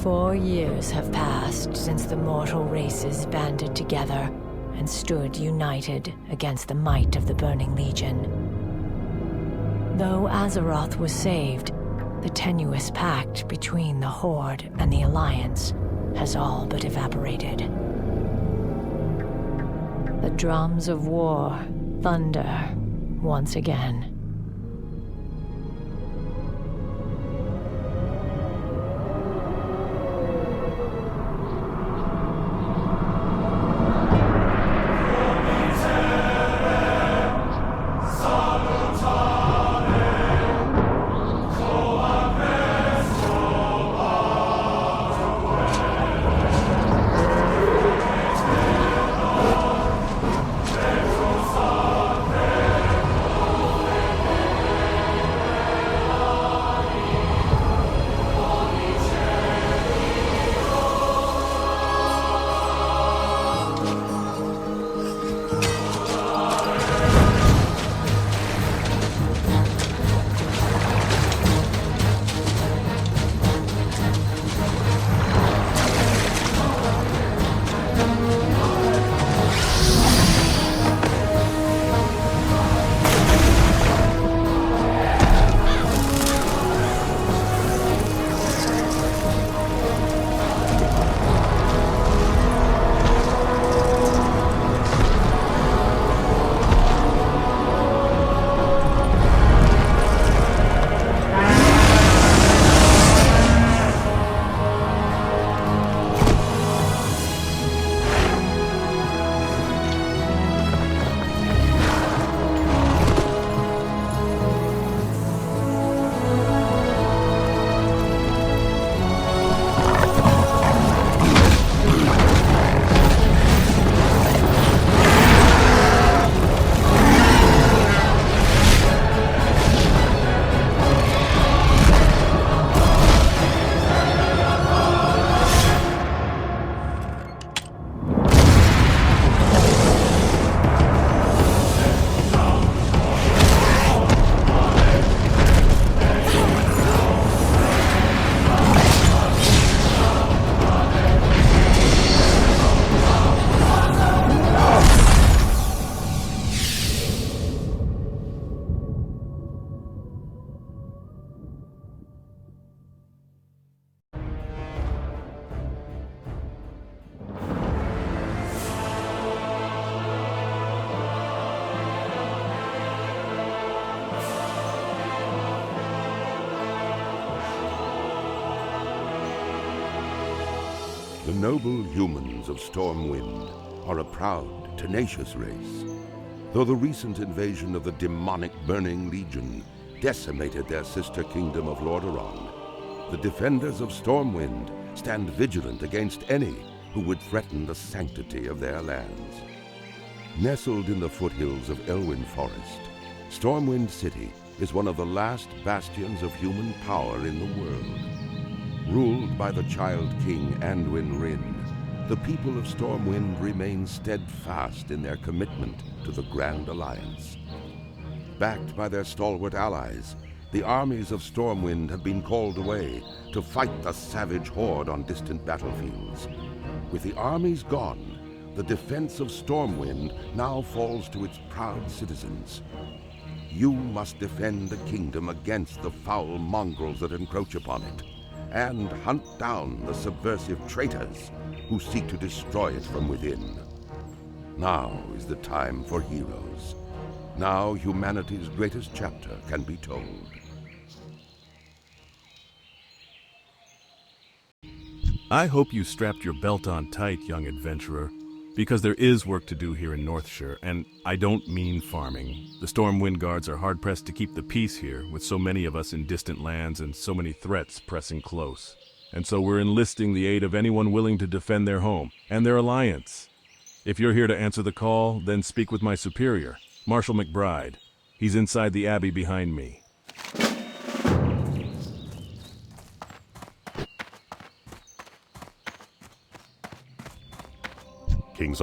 4 years have passed since the mortal races banded together and stood united against the might of the Burning Legion. Though Azeroth was saved, the tenuous pact between the Horde and the Alliance has all but evaporated. The drums of war thunder once again. The noble humans of Stormwind are a proud, tenacious race. Though the recent invasion of the demonic Burning Legion decimated their sister kingdom of Lordaeron, the defenders of Stormwind stand vigilant against any who would threaten the sanctity of their lands. Nestled in the foothills of Elwyn Forest, Stormwind City is one of the last bastions of human power in the world. Ruled by the Child King Anduin Wrynn, the people of Stormwind remain steadfast in their commitment to the Grand Alliance. Backed by their stalwart allies, the armies of Stormwind have been called away to fight the savage horde on distant battlefields. With the armies gone, the defense of Stormwind now falls to its proud citizens. You must defend the kingdom against the foul mongrels that encroach upon it, and hunt down the subversive traitors who seek to destroy it from within. Now is the time for heroes. Now humanity's greatest chapter can be told. I hope you strapped your belt on tight, young adventurer, because there is work to do here in Northshire, and I don't mean farming. The Stormwind Guards are hard-pressed to keep the peace here, with so many of us in distant lands and so many threats pressing close. And so we're enlisting the aid of anyone willing to defend their home and their alliance. If you're here to answer the call, then speak with my superior, Marshal McBride. He's inside the abbey behind me.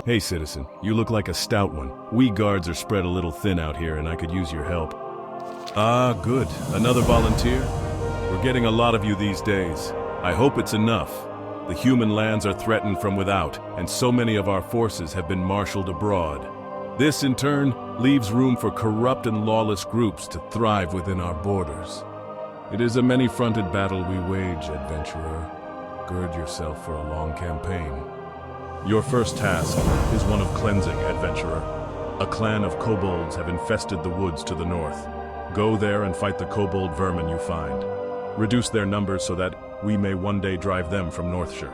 Hey, citizen, you look like a stout one. We guards are spread a little thin out here, and I could use your help. Ah, good. Another volunteer? We're getting a lot of you these days. I hope it's enough. The human lands are threatened from without, and so many of our forces have been marshaled abroad. This, in turn, leaves room for corrupt and lawless groups to thrive within our borders. It is a many-fronted battle we wage, adventurer. Gird yourself for a long campaign. Your first task is one of cleansing, adventurer. A clan of kobolds have infested the woods to the north. Go there and fight the kobold vermin you find. Reduce their numbers so that we may one day drive them from Northshire.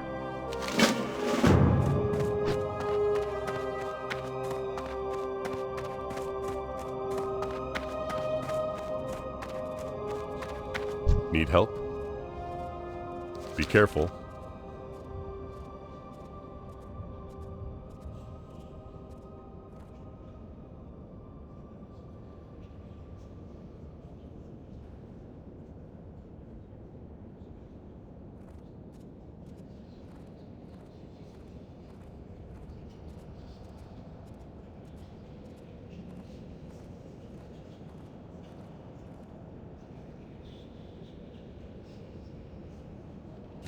Need help? Be careful.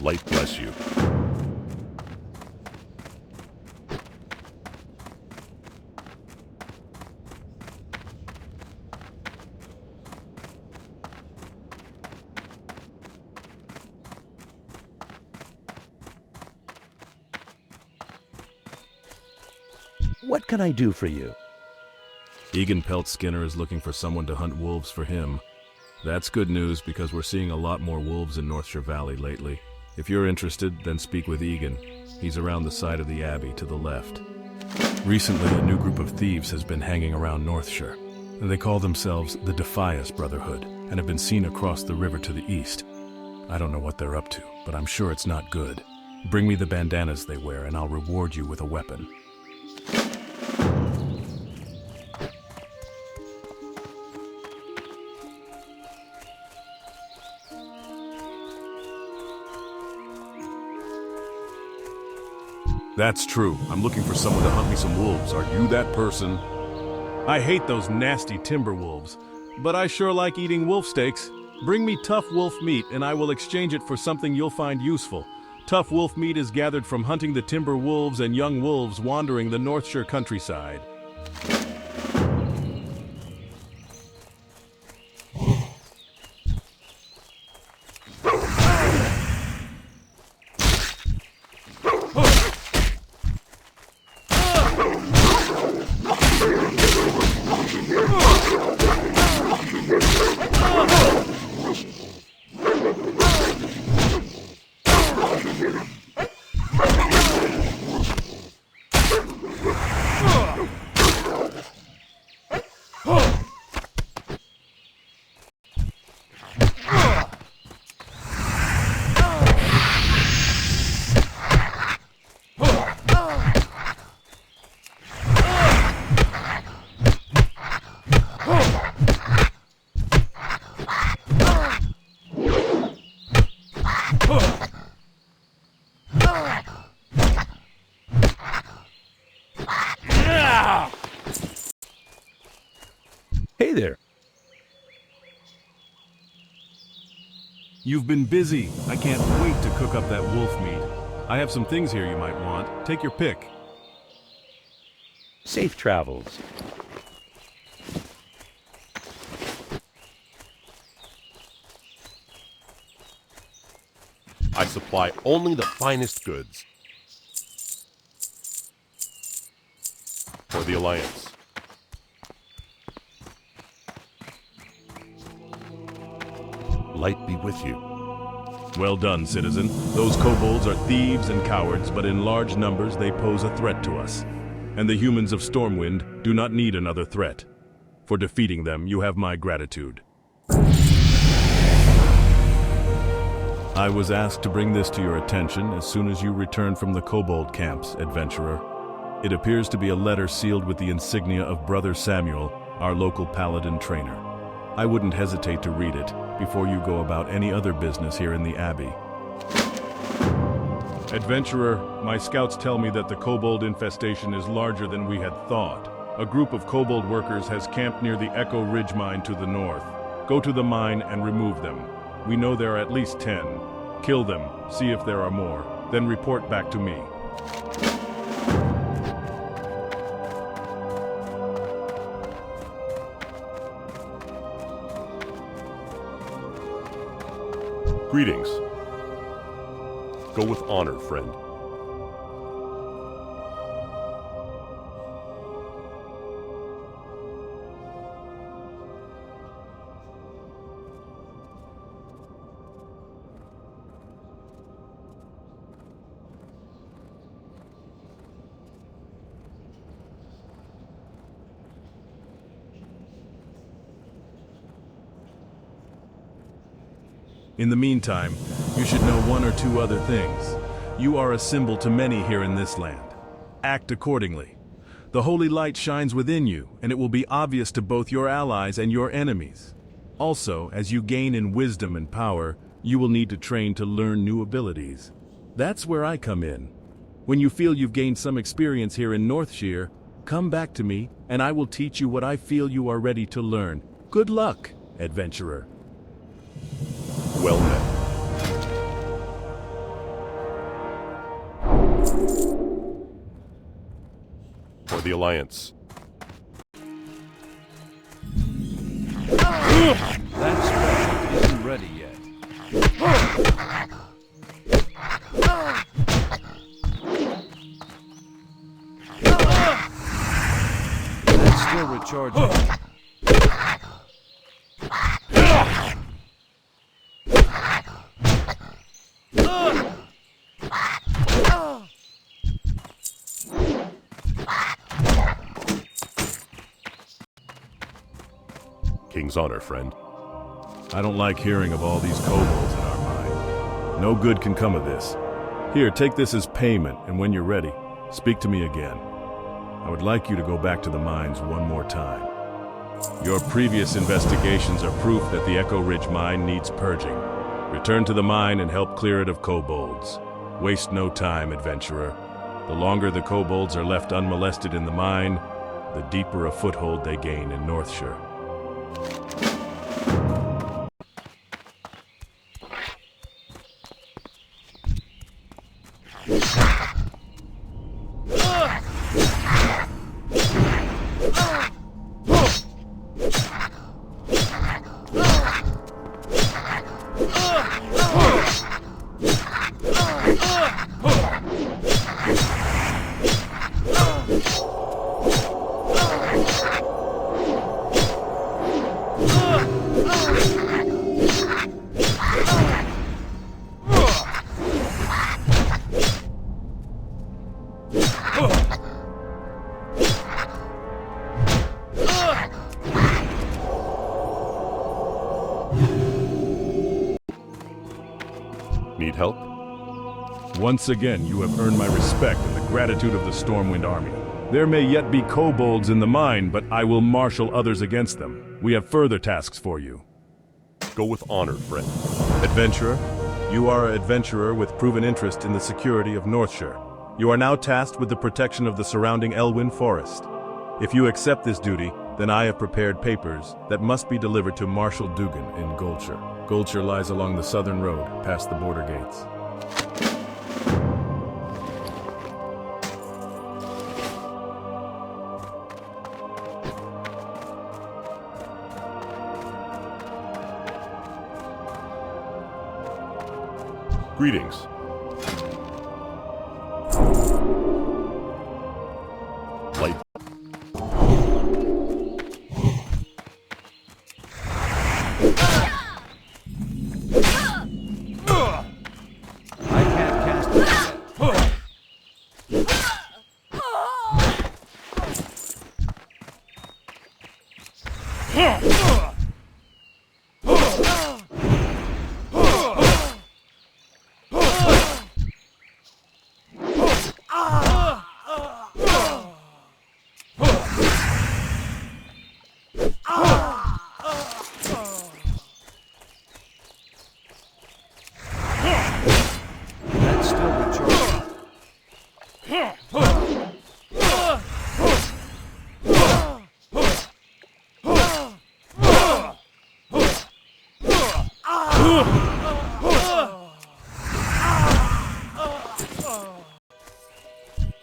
Light bless you. What can I do for you? Egan Peltskinner is looking for someone to hunt wolves for him. That's good news because we're seeing a lot more wolves in Northshire Valley lately. If you're interested, then speak with Egan. He's around the side of the Abbey to the left. Recently, a new group of thieves has been hanging around Northshire. They call themselves the Defias Brotherhood and have been seen across the river to the east. I don't know what they're up to, but I'm sure it's not good. Bring me the bandanas they wear and I'll reward you with a weapon. That's true. I'm looking for someone to hunt me some wolves. Are you that person? I hate those nasty timber wolves, but I sure like eating wolf steaks. Bring me tough wolf meat and I will exchange it for something you'll find useful. Tough wolf meat is gathered from hunting the timber wolves and young wolves wandering the Northshire countryside. Hey there. You've been busy. I can't wait to cook up that wolf meat. I have some things here you might want. Take your pick. Safe travels. I supply only the finest goods. For the Alliance. Light be with you. Well done, citizen. Those kobolds are thieves and cowards, but in large numbers they pose a threat to us. And the humans of Stormwind do not need another threat. For defeating them, you have my gratitude. I was asked to bring this to your attention as soon as you return from the kobold camps, adventurer. It appears to be a letter sealed with the insignia of Brother Samuel, our local Paladin trainer. I wouldn't hesitate to read it before you go about any other business here in the Abbey. Adventurer, my scouts tell me that the kobold infestation is larger than we had thought. A group of kobold workers has camped near the Echo Ridge mine to the north. Go to the mine and remove them. We know there are at least 10. Kill them, see if there are more. then report back to me. Greetings. Go with honor, friend. In the meantime, you should know one or two other things. You are a symbol to many here in this land. Act accordingly. The holy light shines within you, and it will be obvious to both your allies and your enemies. Also, as you gain in wisdom and power, you will need to train to learn new abilities. That's where I come in. When you feel you've gained some experience here in Northshire, come back to me, and I will teach you what I feel you are ready to learn. Good luck, adventurer. Well met. For the Alliance. That spell isn't ready yet. That's still recharging. King's honor, friend. I don't like hearing of all these kobolds in our mine. No good can come of this. Here, take this as payment, and when you're ready, speak to me again. I would like you to go back to the mines one more time. Your previous investigations are proof that the Echo Ridge mine needs purging. Return to the mine and help clear it of kobolds. Waste no time, adventurer. The longer the kobolds are left unmolested in the mine, the deeper a foothold they gain in Northshire. Need help? Once again, you have earned my respect and the gratitude of the Stormwind army. There may yet be kobolds in the mine, but I will marshal others against them. We have further tasks for you. Go with honor, friend. Adventurer, you are an adventurer with proven interest in the security of Northshire. You are now tasked with the protection of the surrounding Elwyn Forest. If you accept this duty, then I have prepared papers that must be delivered to Marshal Dugan in Goldshire. Goldshire lies along the southern road, past the border gates. Greetings. Light. I can't cast it That's still recharging.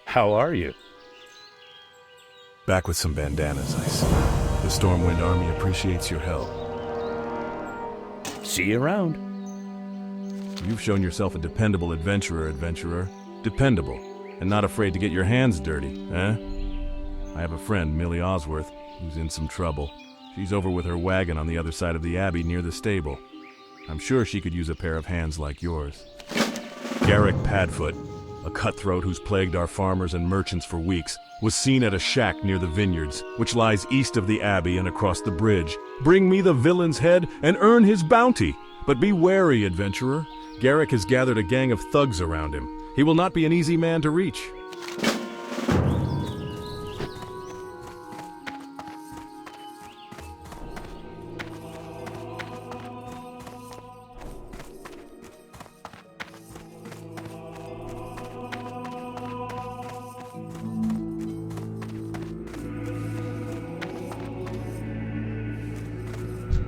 How are you? Back with some bandanas, I see. The Stormwind army appreciates your help. See you around. You've shown yourself a dependable adventurer. Dependable, and not afraid to get your hands dirty, eh? I have a friend, Millie Osworth, who's in some trouble. She's over with her wagon on the other side of the abbey near the stable. I'm sure she could use a pair of hands like yours. Garrick Padfoot, a cutthroat who's plagued our farmers and merchants for weeks, was seen at a shack near the vineyards, which lies east of the abbey and across the bridge. Bring me the villain's head and earn his bounty. But be wary, adventurer. Garrick has gathered a gang of thugs around him. He will not be an easy man to reach.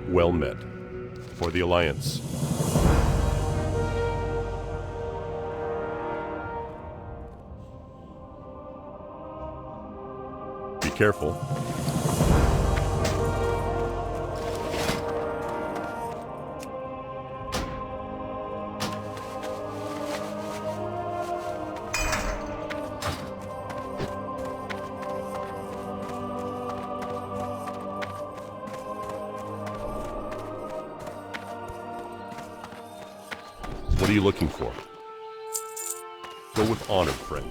Well met. For the Alliance. Be careful. What are you looking for? Go with honor, friend.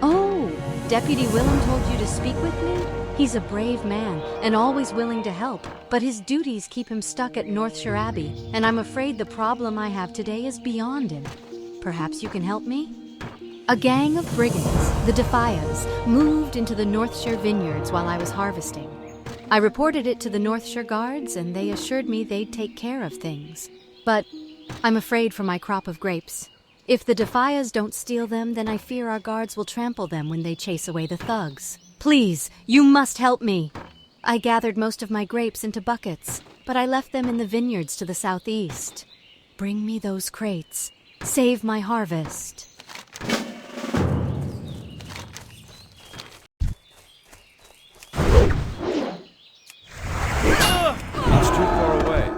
Oh, Deputy Willem told you to speak with me? He's a brave man and always willing to help, but his duties keep him stuck at Northshire Abbey, and I'm afraid the problem I have today is beyond him. Perhaps you can help me? A gang of brigands, the Defias, moved into the Northshire vineyards while I was harvesting. I reported it to the Northshire guards, and they assured me they'd take care of things. But I'm afraid for my crop of grapes. If the Defias don't steal them, then I fear our guards will trample them when they chase away the thugs. Please, you must help me. I gathered most of my grapes into buckets, but I left them in the vineyards to the southeast. Bring me those crates. Save my harvest. It's too far away.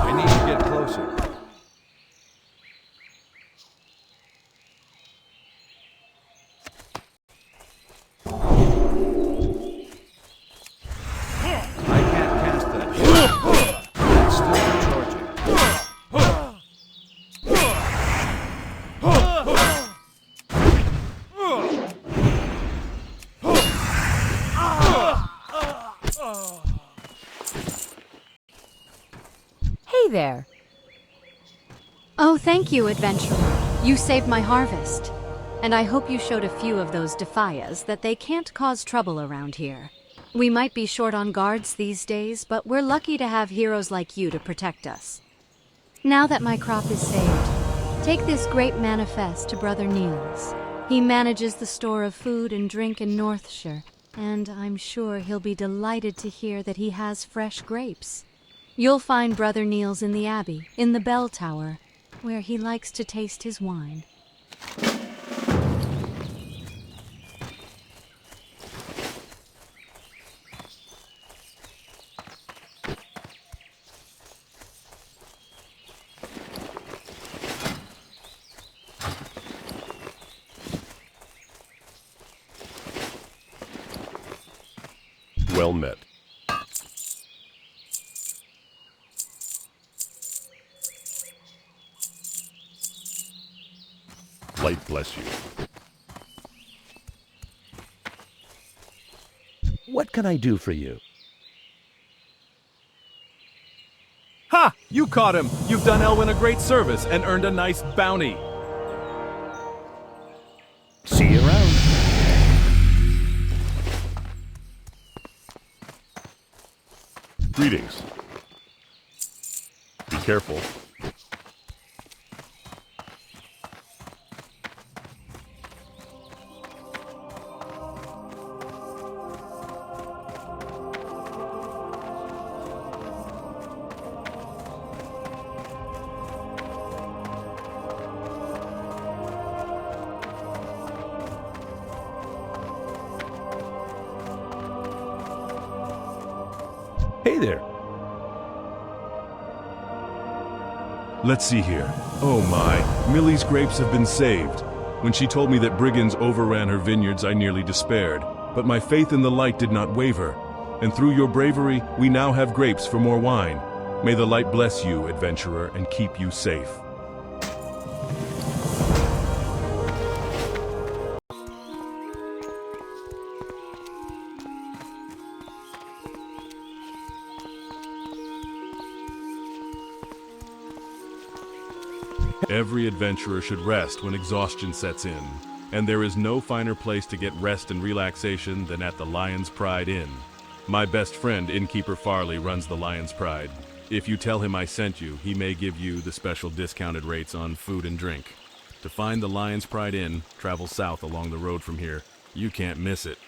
I need to get closer. I can't cast that. It's still recharging. Hey there. Oh, thank you, adventurer. You saved my harvest. And I hope you showed a few of those Defias that they can't cause trouble around here. We might be short on guards these days, but we're lucky to have heroes like you to protect us. Now that my crop is saved, take this great manifest to Brother Niels. He manages the store of food and drink in Northshire, and I'm sure he'll be delighted to hear that he has fresh grapes. You'll find Brother Niels in the Abbey, in the bell tower, where he likes to taste his wine. Well met. Light bless you. What can I do for you? Ha! You caught him! You've done Elwyn a great service and earned a nice bounty. See you around. Greetings. Be careful. Hey there. Let's see here. Oh my, Millie's grapes have been saved. When she told me that brigands overran her vineyards, I nearly despaired. But my faith in the light did not waver. And through your bravery, we now have grapes for more wine. May the light bless you, adventurer, and keep you safe. Every adventurer should rest when exhaustion sets in, and there is no finer place to get rest and relaxation than at the Lion's Pride Inn. My best friend, Innkeeper Farley, runs the Lion's Pride. If you tell him I sent you, he may give you the special discounted rates on food and drink. To find the Lion's Pride Inn, travel south along the road from here. You can't miss it.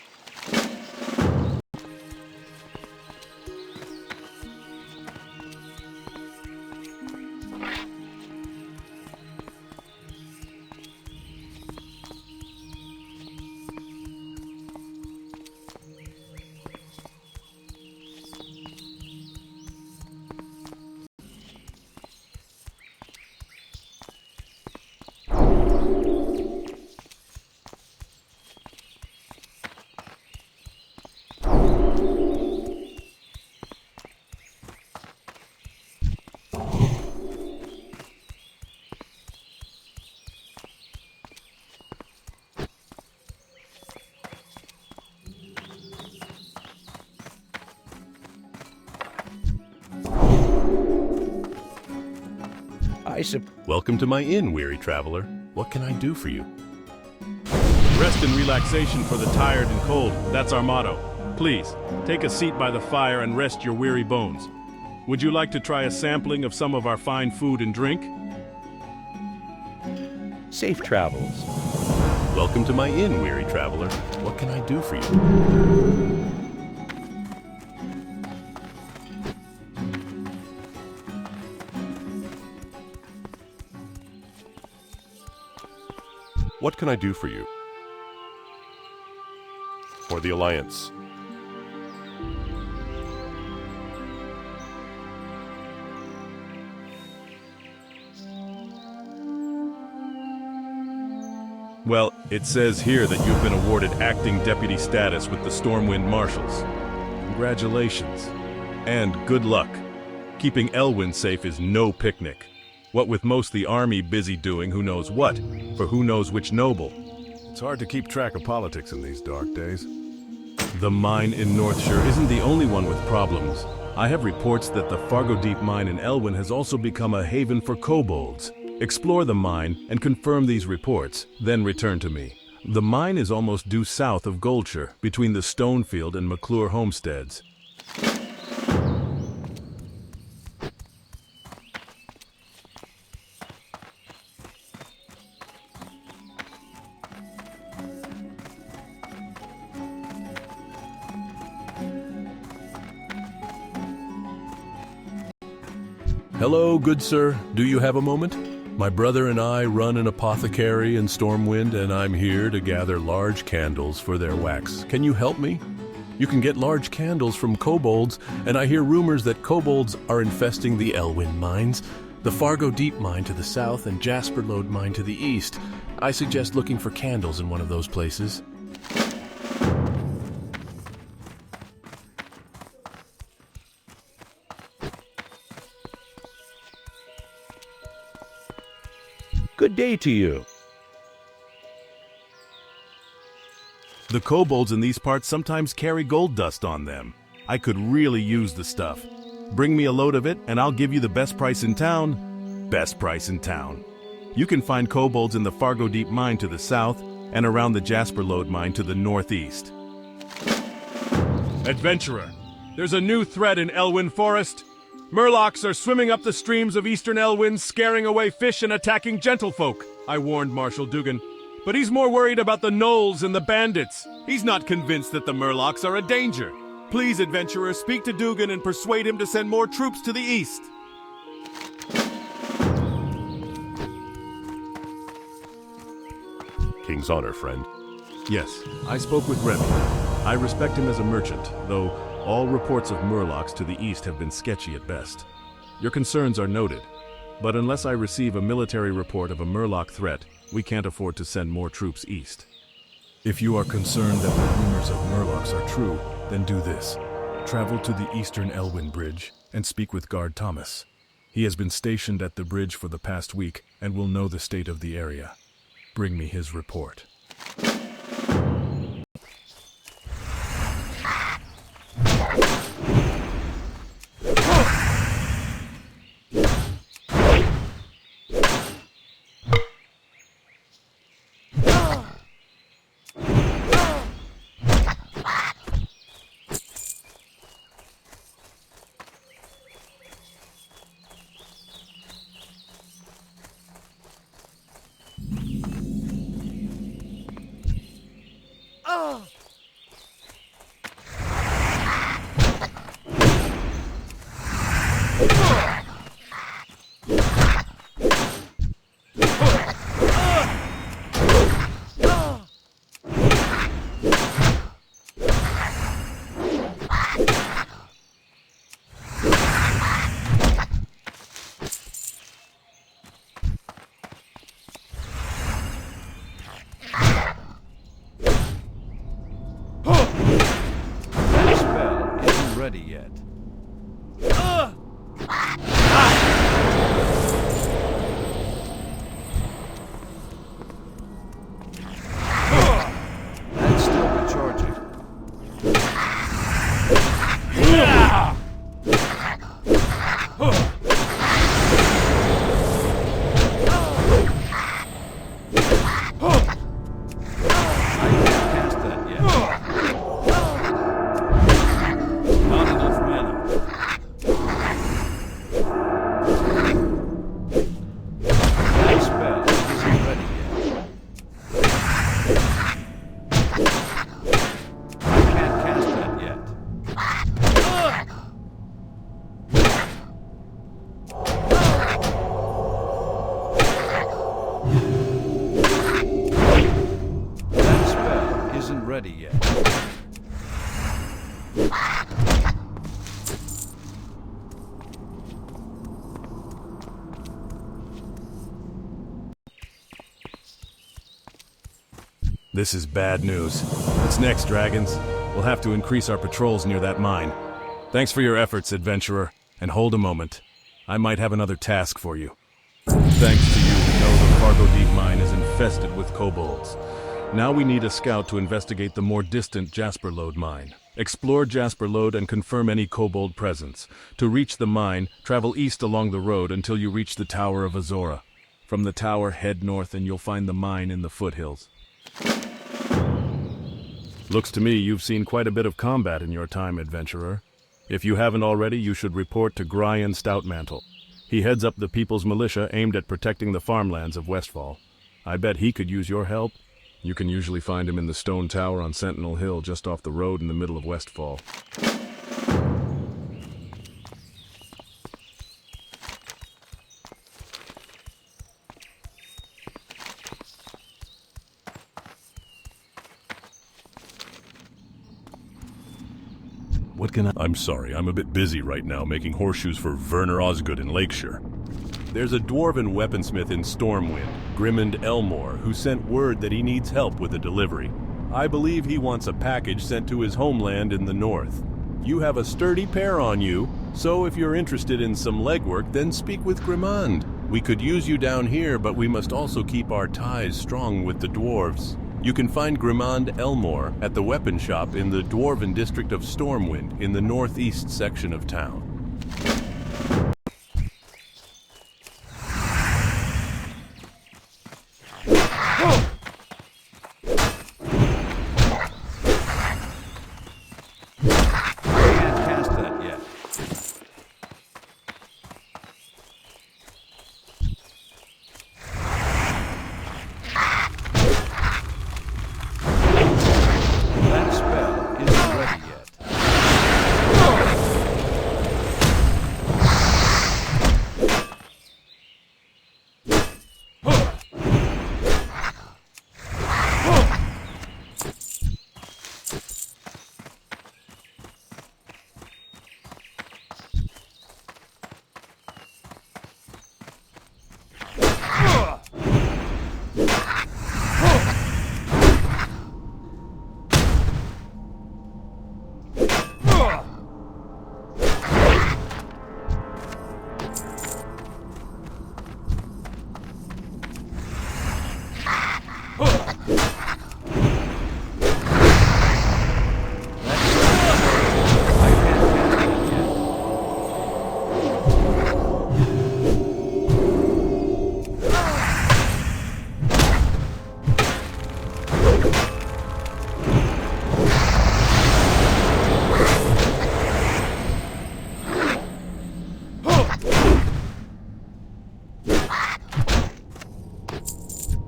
Welcome to my inn, weary traveler. What can I do for you? Rest and relaxation for the tired and cold. That's our motto. Please, take a seat by the fire and rest your weary bones. Would you like to try a sampling of some of our fine food and drink? Safe travels. Welcome to my inn, weary traveler. What can I do for you? What can I do for you? For the Alliance. Well, it says here that you've been awarded acting deputy status with the Stormwind Marshals. Congratulations. And good luck. Keeping Elwyn safe is no picnic. What with most the army busy doing who knows what, for who knows which noble. It's hard to keep track of politics in these dark days. The mine in Northshire isn't the only one with problems. I have reports that the Fargo Deep mine in Elwyn has also become a haven for kobolds. Explore the mine and confirm these reports, then return to me. The mine is almost due south of Goldshire, between the Stonefield and McClure homesteads. Hello, good sir. Do you have a moment? My brother and I run an apothecary in Stormwind, and I'm here to gather large candles for their wax. Can you help me? You can get large candles from kobolds, and I hear rumors that kobolds are infesting the Elwyn mines, the Fargo Deep mine to the south and Jasper Lode mine to the east. I suggest looking for candles in one of those places. Good day to you. The kobolds in these parts sometimes carry gold dust on them. I could really use the stuff. Bring me a load of it, and I'll give you the best price in town. Best price in town. You can find kobolds in the Fargo Deep Mine to the south, and around the Jasper Lode Mine to the northeast. Adventurer, there's a new threat in Elwyn Forest. Murlocs are swimming up the streams of eastern Elwyn, scaring away fish and attacking gentlefolk, I warned Marshal Dugan. But he's more worried about the gnolls and the bandits. He's not convinced that the Murlocs are a danger. Please, adventurer, speak to Dugan and persuade him to send more troops to the east. King's honor, friend. Yes, I spoke with Remy. I respect him as a merchant, though all reports of Murlocs to the east have been sketchy at best. Your concerns are noted, but unless I receive a military report of a Murloc threat, we can't afford to send more troops east. If you are concerned that the rumors of Murlocs are true, then do this. Travel to the eastern Elwyn Bridge and speak with Guard Thomas. He has been stationed at the bridge for the past week and will know the state of the area. Bring me his report. Ready yet. That's still recharging. Ready yet. This is bad news. What's next, dragons? We'll have to increase our patrols near that mine. Thanks for your efforts, adventurer. And hold a moment. I might have another task for you. Thanks to you, we know the Fargo Deep Mine is infested with kobolds. Now we need a scout to investigate the more distant Jasper Lode Mine. Explore Jasper Lode and confirm any kobold presence. To reach the mine, travel east along the road until you reach the Tower of Azora. From the tower, head north and you'll find the mine in the foothills. Looks to me you've seen quite a bit of combat in your time, adventurer. If you haven't already, you should report to Gryan Stoutmantle. He heads up the People's Militia aimed at protecting the farmlands of Westfall. I bet he could use your help. You can usually find him in the stone tower on Sentinel Hill just off the road in the middle of Westfall. I'm sorry, I'm a bit busy right now making horseshoes for Werner Osgood in Lakeshire. There's a dwarven weaponsmith in Stormwind, Grimmond Elmore, who sent word that he needs help with a delivery. I believe he wants a package sent to his homeland in the north. You have a sturdy pair on you, so if you're interested in some legwork, then speak with Grimmond. We could use you down here, but we must also keep our ties strong with the dwarves. You can find Grimond Elmore at the weapon shop in the Dwarven district of Stormwind in the northeast section of town. Can't cast that yet. That spell isn't ready yet.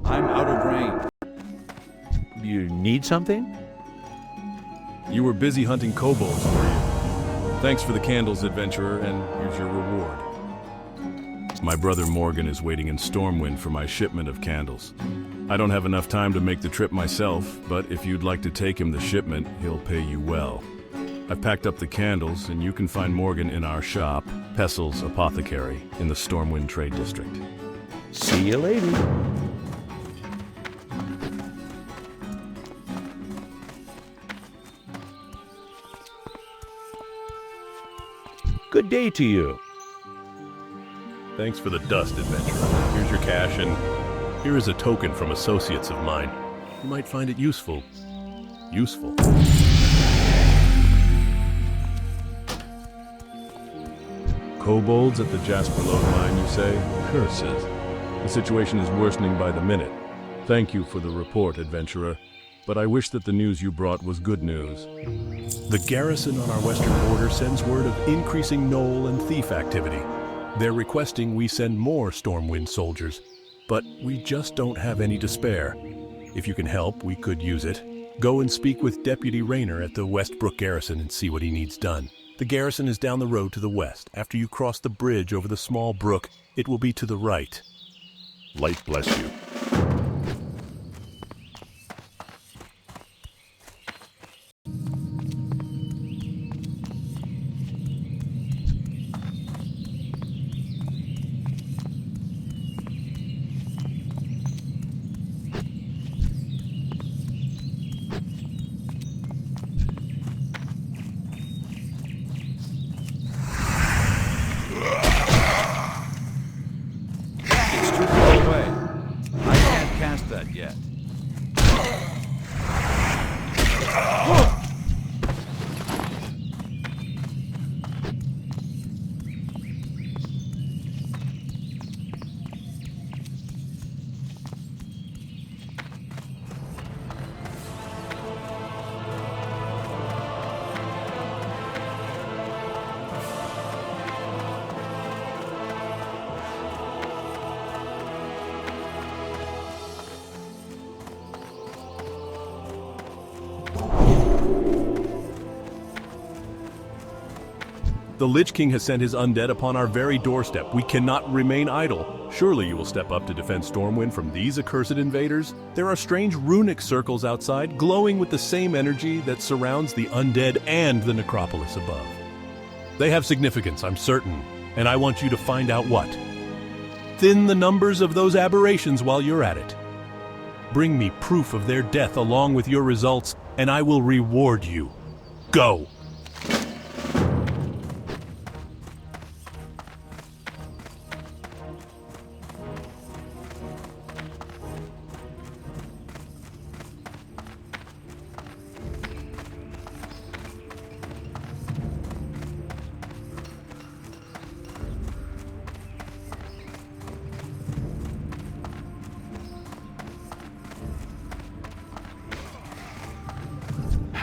I'm out of range. You need something? You were busy hunting kobolds, were you? Thanks for the candles, adventurer, and here's your reward. My brother Morgan is waiting in Stormwind for my shipment of candles. I don't have enough time to make the trip myself, but if you'd like to take him the shipment, he'll pay you well. I've packed up the candles, and you can find Morgan in our shop, Pessel's Apothecary, in the Stormwind Trade District. See you later. Good day to you. Thanks for the dust, adventurer. Here's your cash, and here is a token from associates of mine. You might find it useful. Useful. Kobolds at the Jasper Lode mine, you say? Curses. The situation is worsening by the minute. Thank you for the report, adventurer, but I wish that the news you brought was good news. The garrison on our western border sends word of increasing gnoll and thief activity. They're requesting we send more Stormwind soldiers, but we just don't have any to spare. If you can help, we could use it. Go and speak with Deputy Rayner at the Westbrook garrison and see what he needs done. The garrison is down the road to the west. After you cross the bridge over the small brook, it will be to the right. Light bless you. It's too far away. I can't cast that yet. The Lich King has sent his undead upon our very doorstep. We cannot remain idle. Surely you will step up to defend Stormwind from these accursed invaders? There are strange runic circles outside, glowing with the same energy that surrounds the undead and the necropolis above. They have significance, I'm certain, and I want you to find out what. Thin the numbers of those aberrations while you're at it. Bring me proof of their death along with your results, and I will reward you. Go!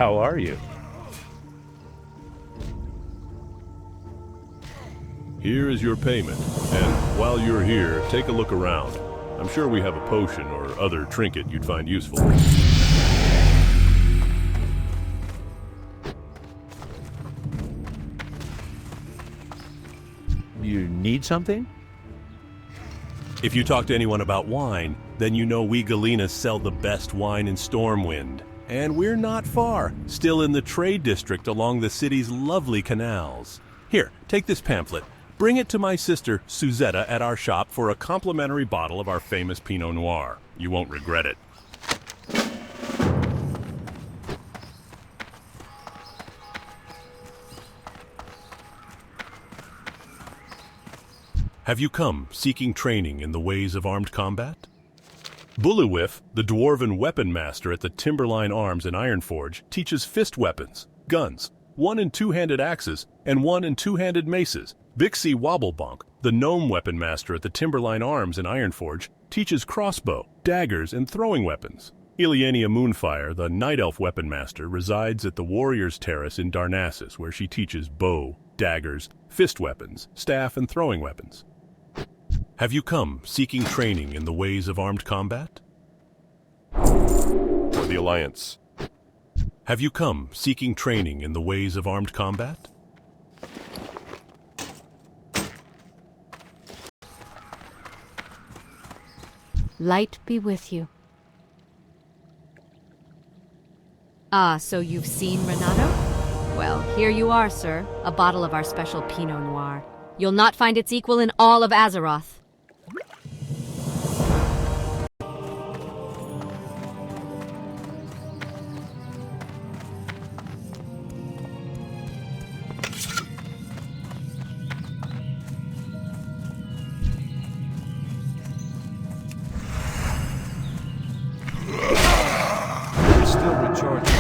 How are you? Here is your payment, and while you're here, take a look around. I'm sure we have a potion or other trinket you'd find useful. You need something? If you talk to anyone about wine, then you know we Galenas sell the best wine in Stormwind. And we're not far, still in the trade district along the city's lovely canals. Here, take this pamphlet. Bring it to my sister, Suzetta, at our shop for a complimentary bottle of our famous Pinot Noir. You won't regret it. Have you come seeking training in the ways of armed combat? Bullywif, the dwarven weapon master at the Timberline Arms in Ironforge, teaches fist weapons, guns, one- and two-handed axes, and one- and two-handed maces. Vixie Wobblebonk, the gnome weapon master at the Timberline Arms in Ironforge, teaches crossbow, daggers, and throwing weapons. Iliania Moonfire, the night elf weapon master, resides at the Warriors Terrace in Darnassus, where she teaches bow, daggers, fist weapons, staff, and throwing weapons. Have you come seeking training in the ways of armed combat? For the Alliance. Have you come seeking training in the ways of armed combat? Light be with you. Ah, so you've seen Renato? Well, here you are, sir. A bottle of our special Pinot Noir. You'll not find its equal in all of Azeroth. It's still recharging.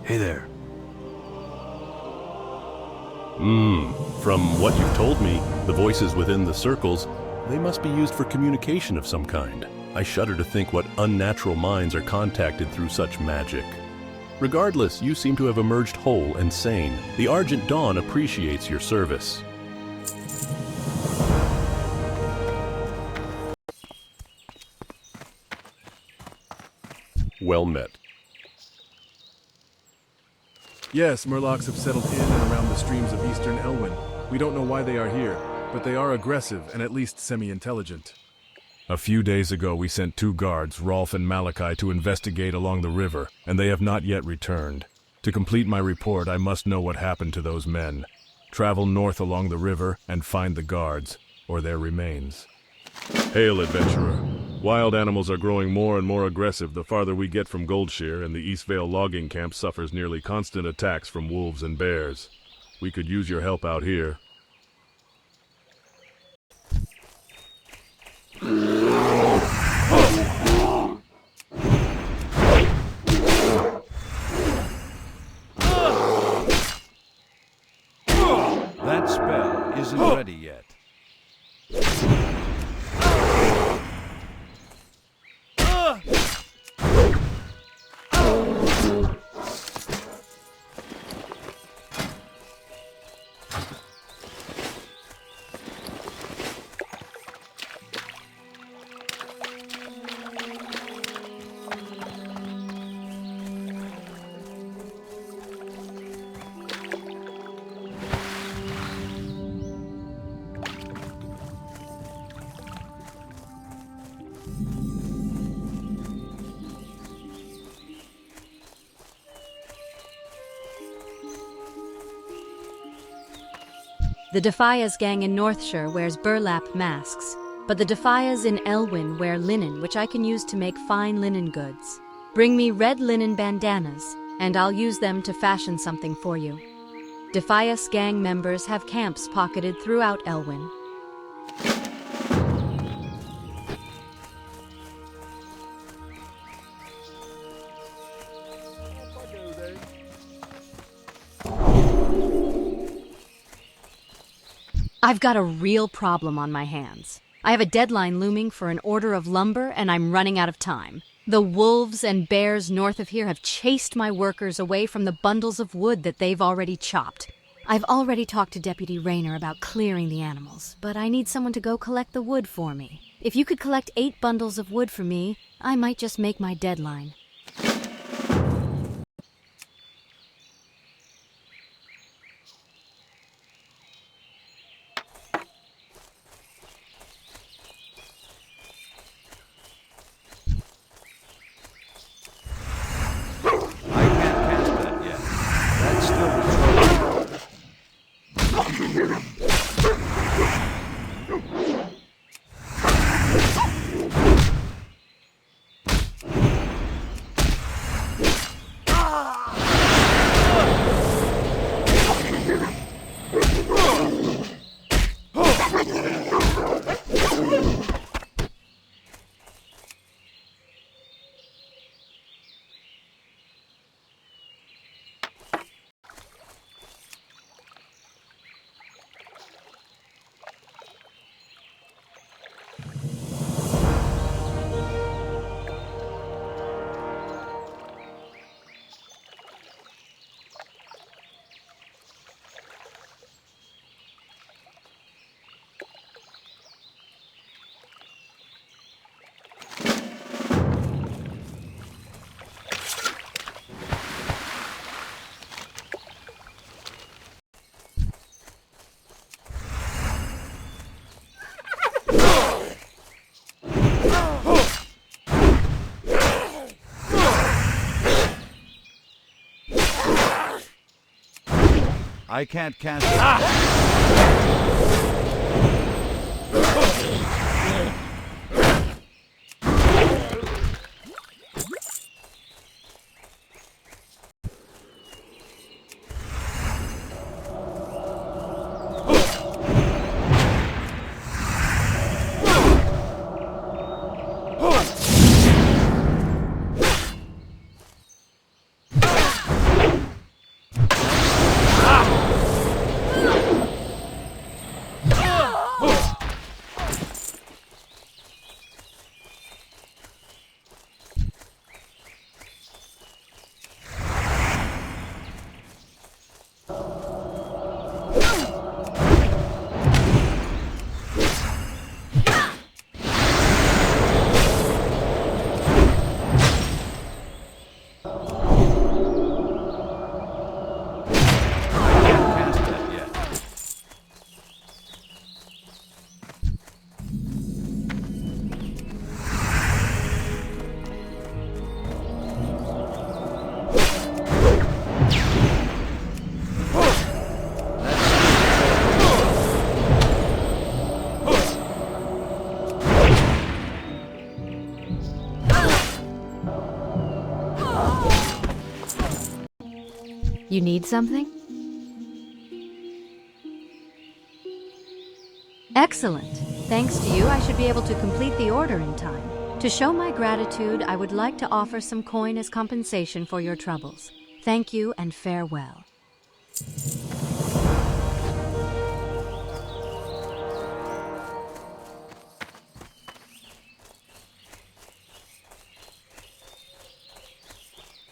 Hey there. From what you've told me, the voices within the circles, they must be used for communication of some kind. I shudder to think what unnatural minds are contacted through such magic. Regardless, you seem to have emerged whole and sane. The Argent Dawn appreciates your service. Well met. Yes, Murlocs have settled in and around the streams of eastern Elwyn. We don't know why they are here, but they are aggressive and at least semi-intelligent. A few days ago, we sent 2 guards, Rolf and Malachi, to investigate along the river, and they have not yet returned. To complete my report, I must know what happened to those men. Travel north along the river and find the guards, or their remains. Hail, adventurer. Wild animals are growing more and more aggressive the farther we get from Goldshear, and the Eastvale logging camp suffers nearly constant attacks from wolves and bears. We could use your help out here. That spell isn't ready yet. The Defias gang in Northshire wears burlap masks, but the Defias in Elwyn wear linen, which I can use to make fine linen goods. Bring me red linen bandanas, and I'll use them to fashion something for you. Defias gang members have camps pocketed throughout Elwyn. I've got a real problem on my hands. I have a deadline looming for an order of lumber, and I'm running out of time. The wolves and bears north of here have chased my workers away from the bundles of wood that they've already chopped. I've already talked to Deputy Rayner about clearing the animals, but I need someone to go collect the wood for me. If you could collect 8 bundles of wood for me, I might just make my deadline. I can't cast it. You need something? Excellent. Thanks to you, I should be able to complete the order in time. To show my gratitude, I would like to offer some coin as compensation for your troubles. Thank you and farewell.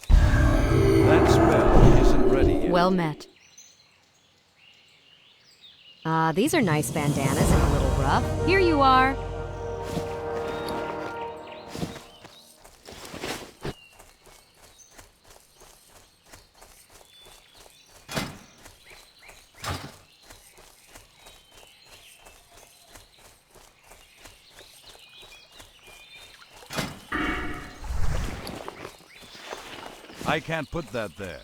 That spell isn't ready yet. Well met. These are nice bandanas, if a little rough. Here you are. I can't put that there.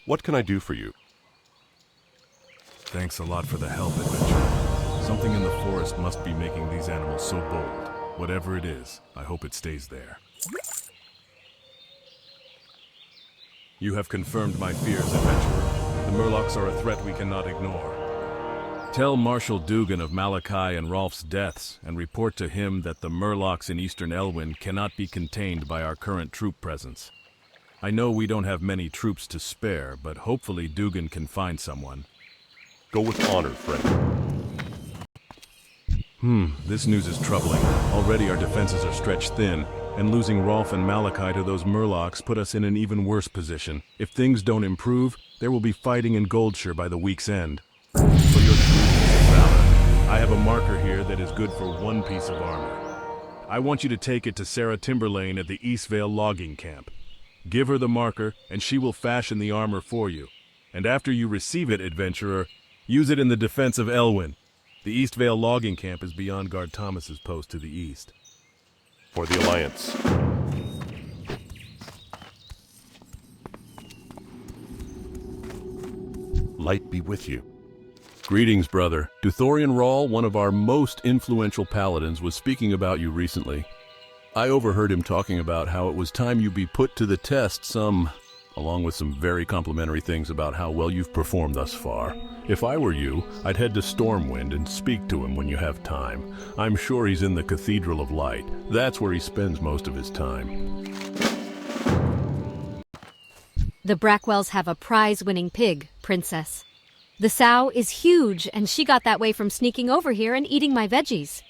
What can I do for you? Thanks a lot for the help, adventurer. Something in the forest must be making these animals so bold. Whatever it is, I hope it stays there. You have confirmed my fears, adventurer. The Murlocs are a threat we cannot ignore. Tell Marshal Dugan of Malachi and Rolf's deaths, and report to him that the Murlocs in Eastern Elwyn cannot be contained by our current troop presence. I know we don't have many troops to spare, but hopefully Dugan can find someone. Go with honor, friend. This news is troubling. Already our defenses are stretched thin, and losing Rolf and Malachi to those Murlocs put us in an even worse position. If things don't improve, there will be fighting in Goldshire by the week's end. For your valor, I have a marker here that is good for 1 piece of armor. I want you to take it to Sarah Timberlane at the Eastvale logging camp. Give her the marker, and she will fashion the armor for you. And after you receive it, adventurer, use it in the defense of Elwyn. The Eastvale logging camp is beyond Guard Thomas's post to the east. For the Alliance. Light be with you. Greetings, brother. Duthorian Rawl, one of our most influential paladins, was speaking about you recently. I overheard him talking about how it was time you be put to the test along with some very complimentary things about how well you've performed thus far. If I were you, I'd head to Stormwind and speak to him when you have time. I'm sure he's in the Cathedral of Light. That's where he spends most of his time. The Brackwells have a prize-winning pig, Princess. The sow is huge, and she got that way from sneaking over here and eating my veggies.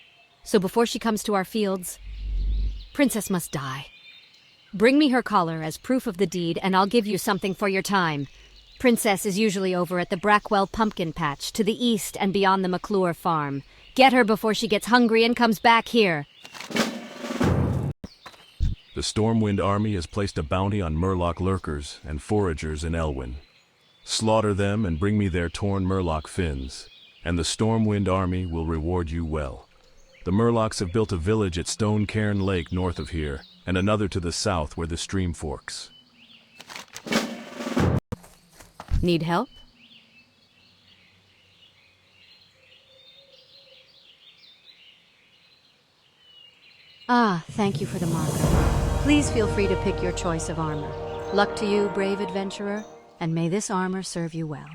So before she comes to our fields, Princess must die. Bring me her collar as proof of the deed, and I'll give you something for your time. Princess is usually over at the Brackwell pumpkin patch to the east and beyond the McClure farm. Get her before she gets hungry and comes back here. The Stormwind army has placed a bounty on Murloc lurkers and foragers in Elwyn. Slaughter them and bring me their torn Murloc fins, and the Stormwind army will reward you well. The Murlocs have built a village at Stone Cairn Lake north of here, and another to the south where the stream forks. Need help? Thank you for the marker. Please feel free to pick your choice of armor. Luck to you, brave adventurer, and may this armor serve you well.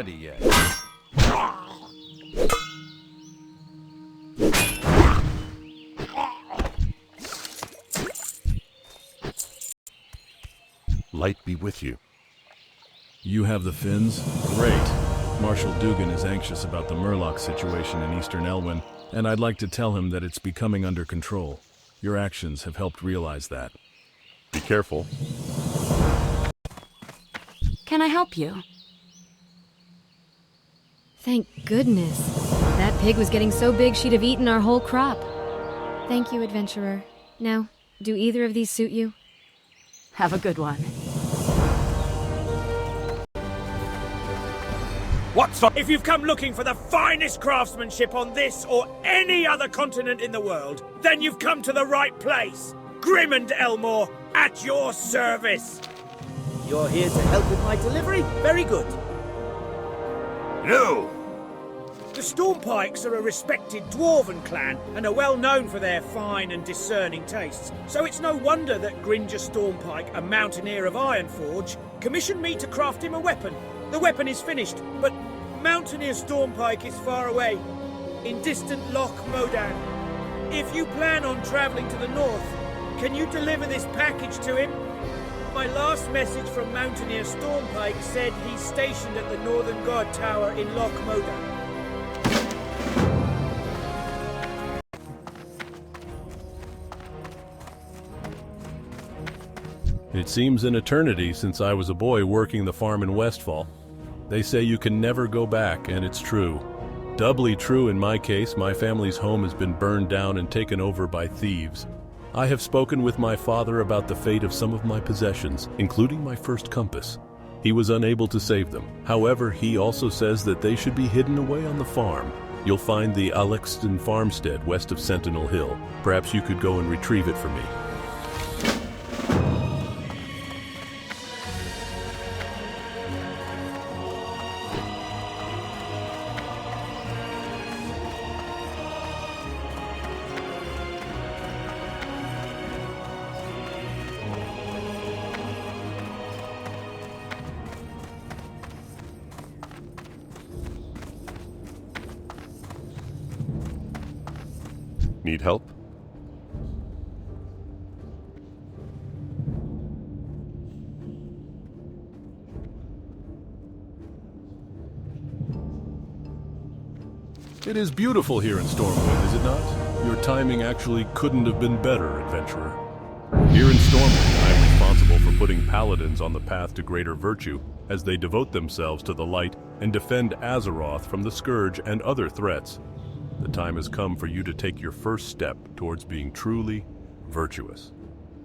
ready yet. Light be with you. You have the fins? Great. Marshal Dugan is anxious about the Murloc situation in Eastern Elwyn, and I'd like to tell him that it's becoming under control. Your actions have helped realize that. Be careful. Can I help you? Thank goodness. That pig was getting so big she'd have eaten our whole crop. Thank you, adventurer. Now, do either of these suit you? Have a good one. What's up? If you've come looking for the finest craftsmanship on this or any other continent in the world, then you've come to the right place. Grim and Elmore, at your service. You're here to help with my delivery? Very good. No! The Stormpikes are a respected dwarven clan and are well known for their fine and discerning tastes. So it's no wonder that Gringer Stormpike, a mountaineer of Ironforge, commissioned me to craft him a weapon. The weapon is finished, but Mountaineer Stormpike is far away, in distant Loch Modan. If you plan on travelling to the north, can you deliver this package to him? My last message from Mountaineer Stormpike said he's stationed at the Northern Guard Tower in Loch Modan. It seems an eternity since I was a boy working the farm in Westfall. They say you can never go back, and it's true. Doubly true in my case. My family's home has been burned down and taken over by thieves. I have spoken with my father about the fate of some of my possessions, including my first compass. He was unable to save them. However, he also says that they should be hidden away on the farm. You'll find the Alexton farmstead west of Sentinel Hill. Perhaps you could go and retrieve it for me. Need help? It is beautiful here in Stormwind, is it not? Your timing actually couldn't have been better, adventurer. Here in Stormwind, I am responsible for putting Paladins on the path to greater virtue as they devote themselves to the light and defend Azeroth from the scourge and other threats. The time has come for you to take your first step towards being truly virtuous.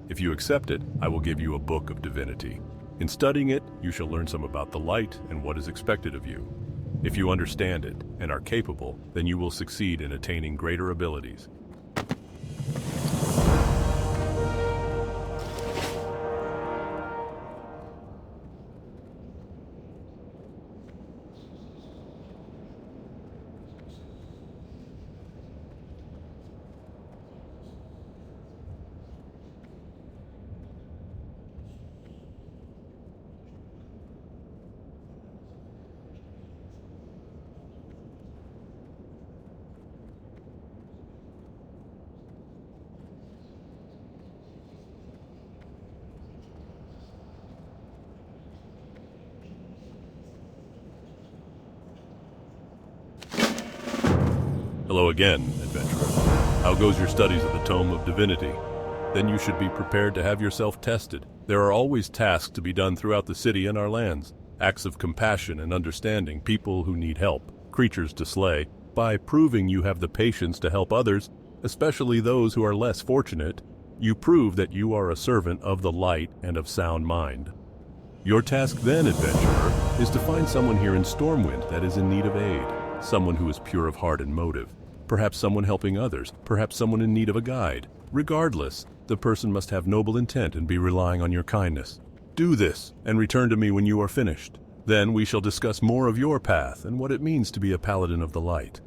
If you accept it, I will give you a book of divinity. In studying it, you shall learn some about the light and what is expected of you. If you understand it and are capable, then you will succeed in attaining greater abilities. Hello again, adventurer. How goes your studies of the Tome of Divinity? Then you should be prepared to have yourself tested. There are always tasks to be done throughout the city and our lands. Acts of compassion and understanding, people who need help, creatures to slay. By proving you have the patience to help others, especially those who are less fortunate, you prove that you are a servant of the light and of sound mind. Your task then, adventurer, is to find someone here in Stormwind that is in need of aid. Someone who is pure of heart and motive. Perhaps someone helping others. Perhaps someone in need of a guide. Regardless, the person must have noble intent and be relying on your kindness. Do this, and return to me when you are finished. Then we shall discuss more of your path and what it means to be a Paladin of the Light.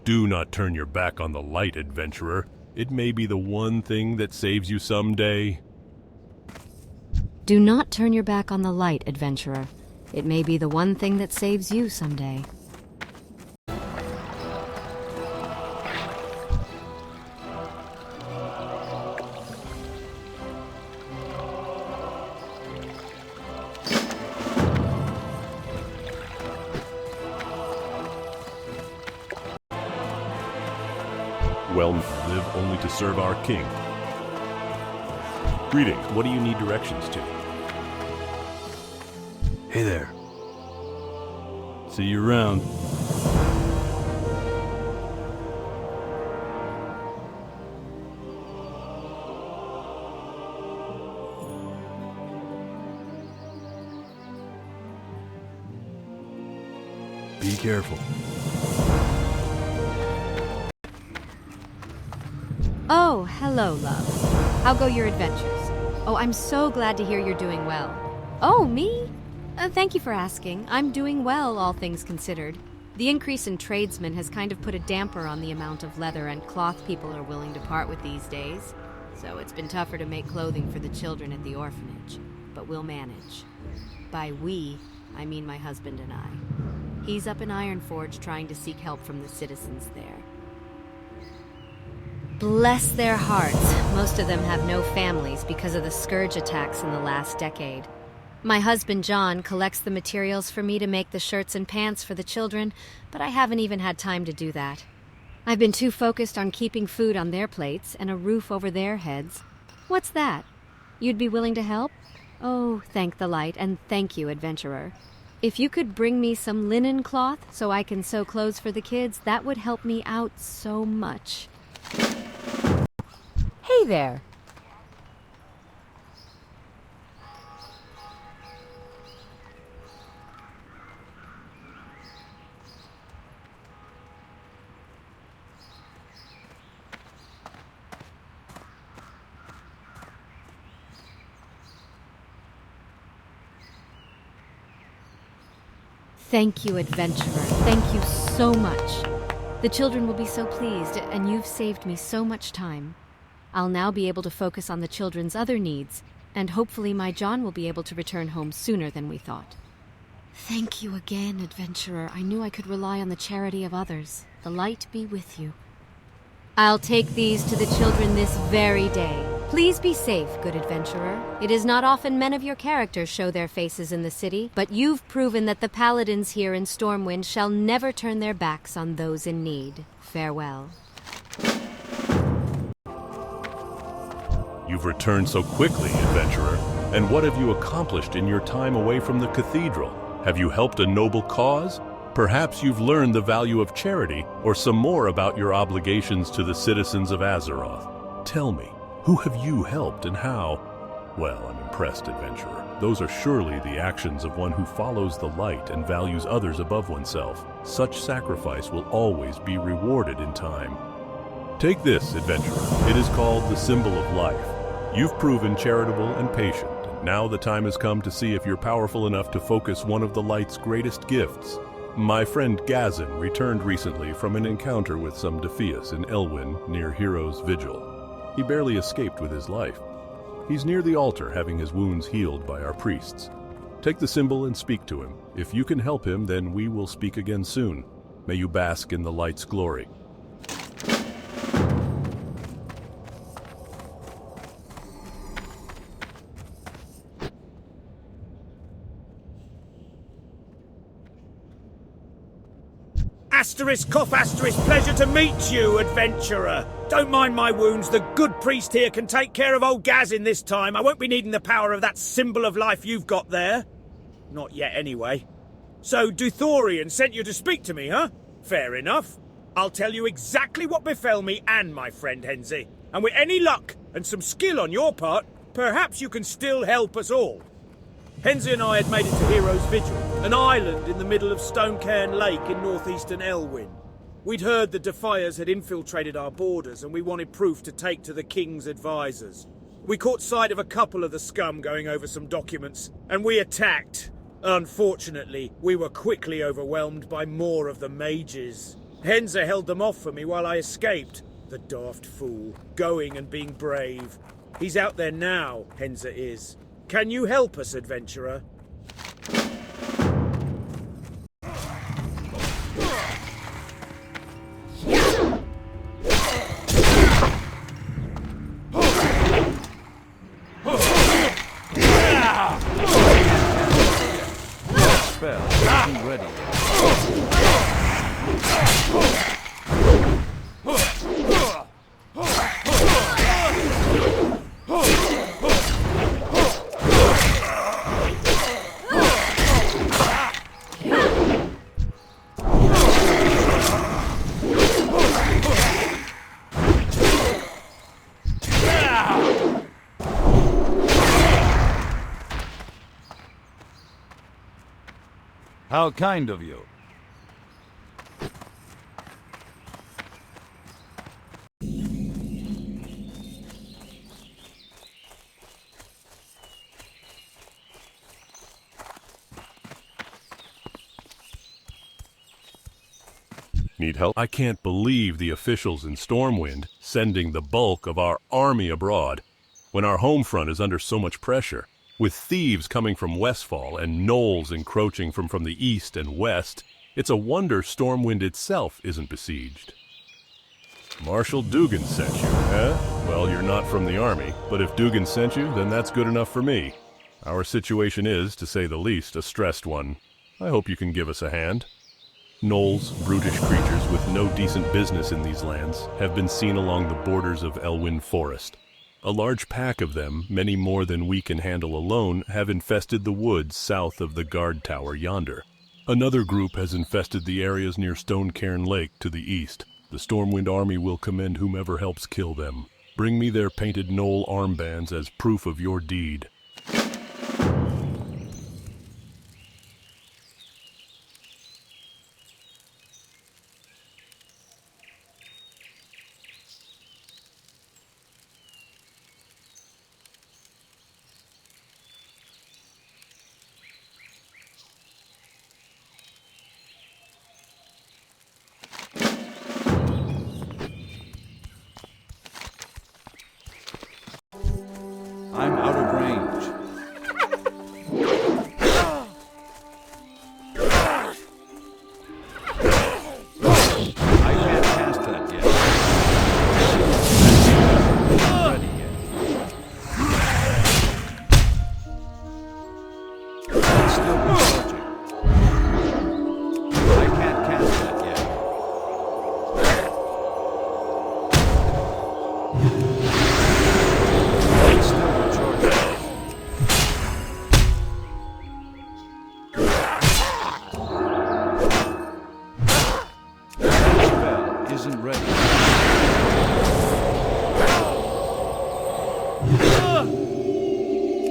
Do not turn your back on the light, adventurer. It may be the one thing that saves you someday. Do not turn your back on the light, adventurer. It may be the one thing that saves you someday. Well, live only to serve our king. Greetings. What do you need directions to? Hey there. See you around. Be careful. Oh, hello, love. How go your adventures? Oh, I'm so glad to hear you're doing well. Oh, me? Thank you for asking. I'm doing well, all things considered. The increase in tradesmen has kind of put a damper on the amount of leather and cloth people are willing to part with these days. So it's been tougher to make clothing for the children at the orphanage. But we'll manage. By we, I mean my husband and I. He's up in Ironforge trying to seek help from the citizens there. Bless their hearts, most of them have no families because of the scourge attacks in the last decade. My husband John collects the materials for me to make the shirts and pants for the children, but I haven't even had time to do that. I've been too focused on keeping food on their plates and a roof over their heads. What's that? You'd be willing to help? Oh, thank the light, and thank you, adventurer. If you could bring me some linen cloth so I can sew clothes for the kids, that would help me out so much. Hey there. Thank you, adventurer. Thank you so much. The children will be so pleased, and you've saved me so much time. I'll now be able to focus on the children's other needs, and hopefully my John will be able to return home sooner than we thought. Thank you again, adventurer. I knew I could rely on the charity of others. The light be with you. I'll take these to the children this very day. Please be safe, good adventurer. It is not often men of your character show their faces in the city, but you've proven that the Paladins here in Stormwind shall never turn their backs on those in need. Farewell. You've returned so quickly, adventurer. And what have you accomplished in your time away from the cathedral? Have you helped a noble cause? Perhaps you've learned the value of charity, or some more about your obligations to the citizens of Azeroth. Tell me, who have you helped and how? Well, I'm impressed, adventurer. Those are surely the actions of one who follows the light and values others above oneself. Such sacrifice will always be rewarded in time. Take this, adventurer. It is called the Symbol of Life. You've proven charitable and patient, and now the time has come to see if you're powerful enough to focus one of the light's greatest gifts. My friend Gazin returned recently from an encounter with some Defias in Elwyn near Hero's Vigil. He barely escaped with his life. He's near the altar having his wounds healed by our priests. Take the symbol and speak to him. If you can help him, then we will speak again soon. May you bask in the light's glory. Asterisk, cough, asterisk, pleasure to meet you, adventurer. Don't mind my wounds, the good priest here can take care of old Gazin this time. I won't be needing the power of that symbol of life you've got there. Not yet, anyway. So, Duthorian sent you to speak to me, huh? Fair enough. I'll tell you exactly what befell me and my friend Henze. And with any luck and some skill on your part, perhaps you can still help us all. Henze and I had made it to Hero's Vigil, an island in the middle of Stonecairn Lake in northeastern Elwyn. We'd heard the Defias had infiltrated our borders and we wanted proof to take to the King's advisors. We caught sight of a couple of the scum going over some documents, and we attacked. Unfortunately, we were quickly overwhelmed by more of the mages. Henze held them off for me while I escaped. The daft fool, going and being brave. He's out there now, Henze is. Can you help us, adventurer? Spell isn't ready yet. How kind of you. Need help? I can't believe the officials in Stormwind sending the bulk of our army abroad when our home front is under so much pressure. With thieves coming from Westfall and gnolls encroaching from the east and west, it's a wonder Stormwind itself isn't besieged. Marshal Dugan sent you, eh? Well, you're not from the army, but if Dugan sent you, then that's good enough for me. Our situation is, to say the least, a stressed one. I hope you can give us a hand. Gnolls, brutish creatures with no decent business in these lands, have been seen along the borders of Elwyn Forest. A large pack of them, many more than we can handle alone, have infested the woods south of the guard tower yonder. Another group has infested the areas near Stonecairn Lake to the east. The Stormwind army will commend whomever helps kill them. Bring me their painted gnoll armbands as proof of your deed. I'm out of range. I can't cast that yet. Not ready yet. It's still charging. I can't cast that yet. It's still charging. That spell isn't ready.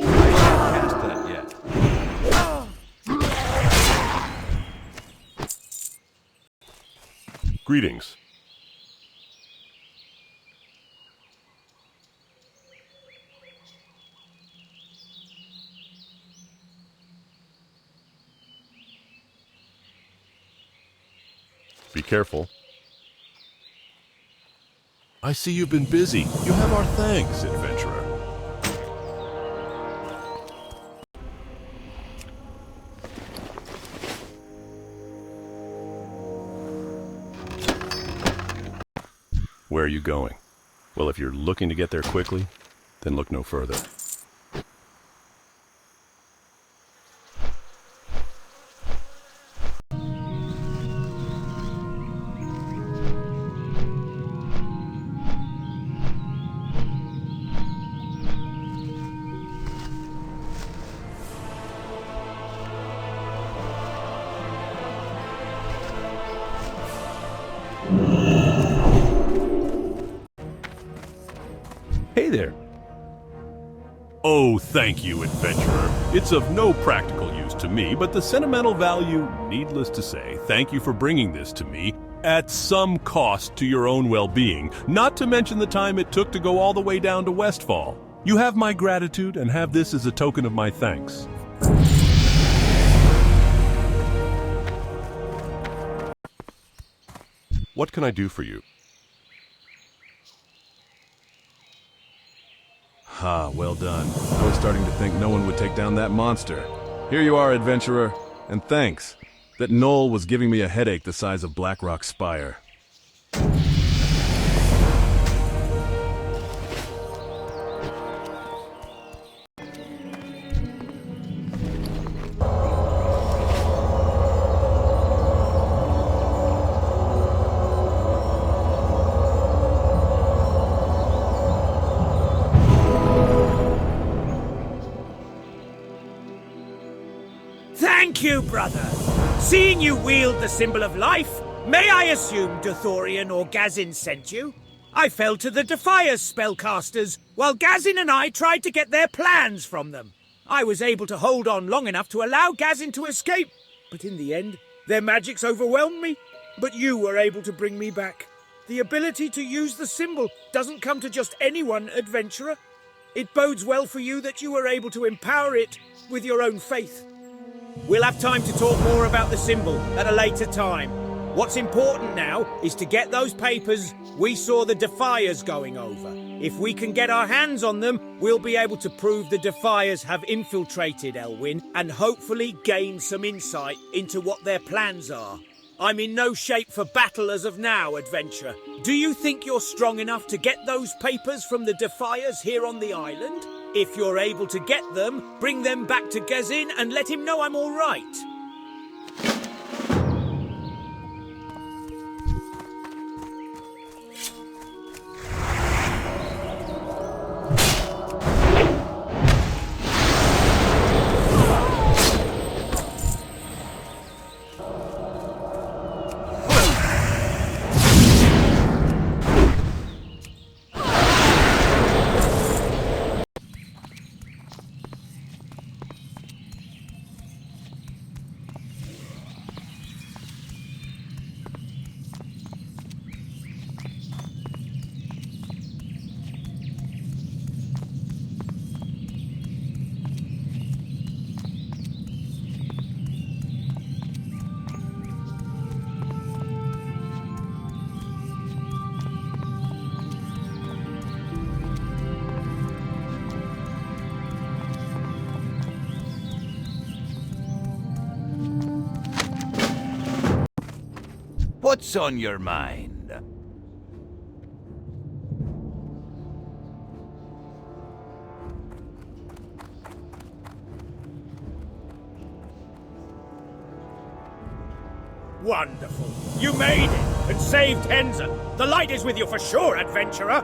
I can't cast that yet. Greetings. Be careful. I see you've been busy. You have our thanks, adventurer. Where are you going? Well, if you're looking to get there quickly, then look no further. Hey there. Oh, thank you, adventurer. It's of no practical use to me, but the sentimental value, needless to say, thank you for bringing this to me at some cost to your own well-being, not to mention the time it took to go all the way down to Westfall. You have my gratitude and have this as a token of my thanks. What can I do for you? Aha, well done. I was starting to think no one would take down that monster. Here you are, adventurer, and thanks. That knoll was giving me a headache the size of Blackrock Spire. Thank you, brother. Seeing you wield the symbol of life, may I assume Duthorian or Gazin sent you? I fell to the Defias spellcasters, while Gazin and I tried to get their plans from them. I was able to hold on long enough to allow Gazin to escape, but in the end, their magics overwhelmed me. But you were able to bring me back. The ability to use the symbol doesn't come to just anyone, adventurer. It bodes well for you that you were able to empower it with your own faith. We'll have time to talk more about the symbol at a later time. What's important now is to get those papers we saw the Defias going over. If we can get our hands on them, we'll be able to prove the Defias have infiltrated Elwyn and hopefully gain some insight into what their plans are. I'm in no shape for battle as of now, adventurer. Do you think you're strong enough to get those papers from the Defias here on the island? If you're able to get them, bring them back to Gazin and let him know I'm all right. What's on your mind? Wonderful. You made it and saved Henza. The light is with you for sure, adventurer.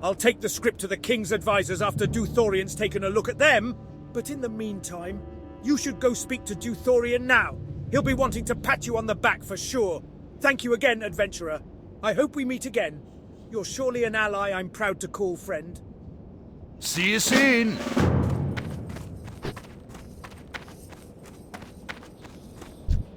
I'll take the script to the King's advisors after Duthorian's taken a look at them. But in the meantime, you should go speak to Duthorian now. He'll be wanting to pat you on the back for sure. Thank you again, adventurer. I hope we meet again. You're surely an ally I'm proud to call friend. See you soon!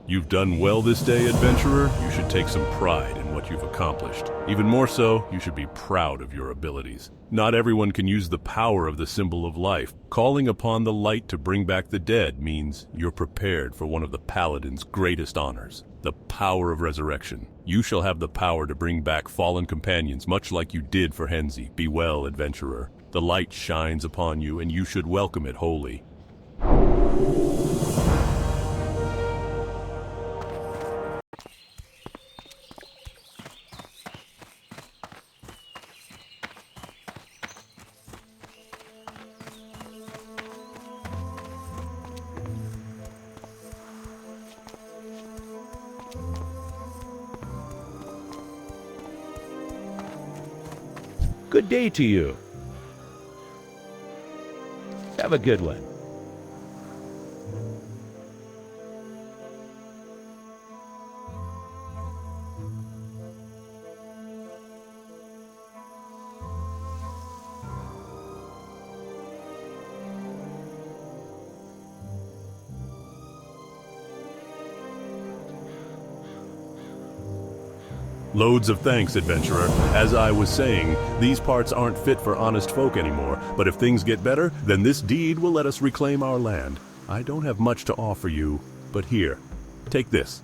You've done well this day, adventurer. You should take some pride in what you've accomplished. Even more so, you should be proud of your abilities. Not everyone can use the power of the symbol of life. Calling upon the light to bring back the dead means you're prepared for one of the Paladin's greatest honors, the power of resurrection. You shall have the power to bring back fallen companions, much like you did for Henzi. Be well, adventurer. The light shines upon you, and you should welcome it wholly. Good day to you. Have a good one. Loads of thanks, adventurer. As I was saying, these parts aren't fit for honest folk anymore, but if things get better, then this deed will let us reclaim our land. I don't have much to offer you, but here, take this.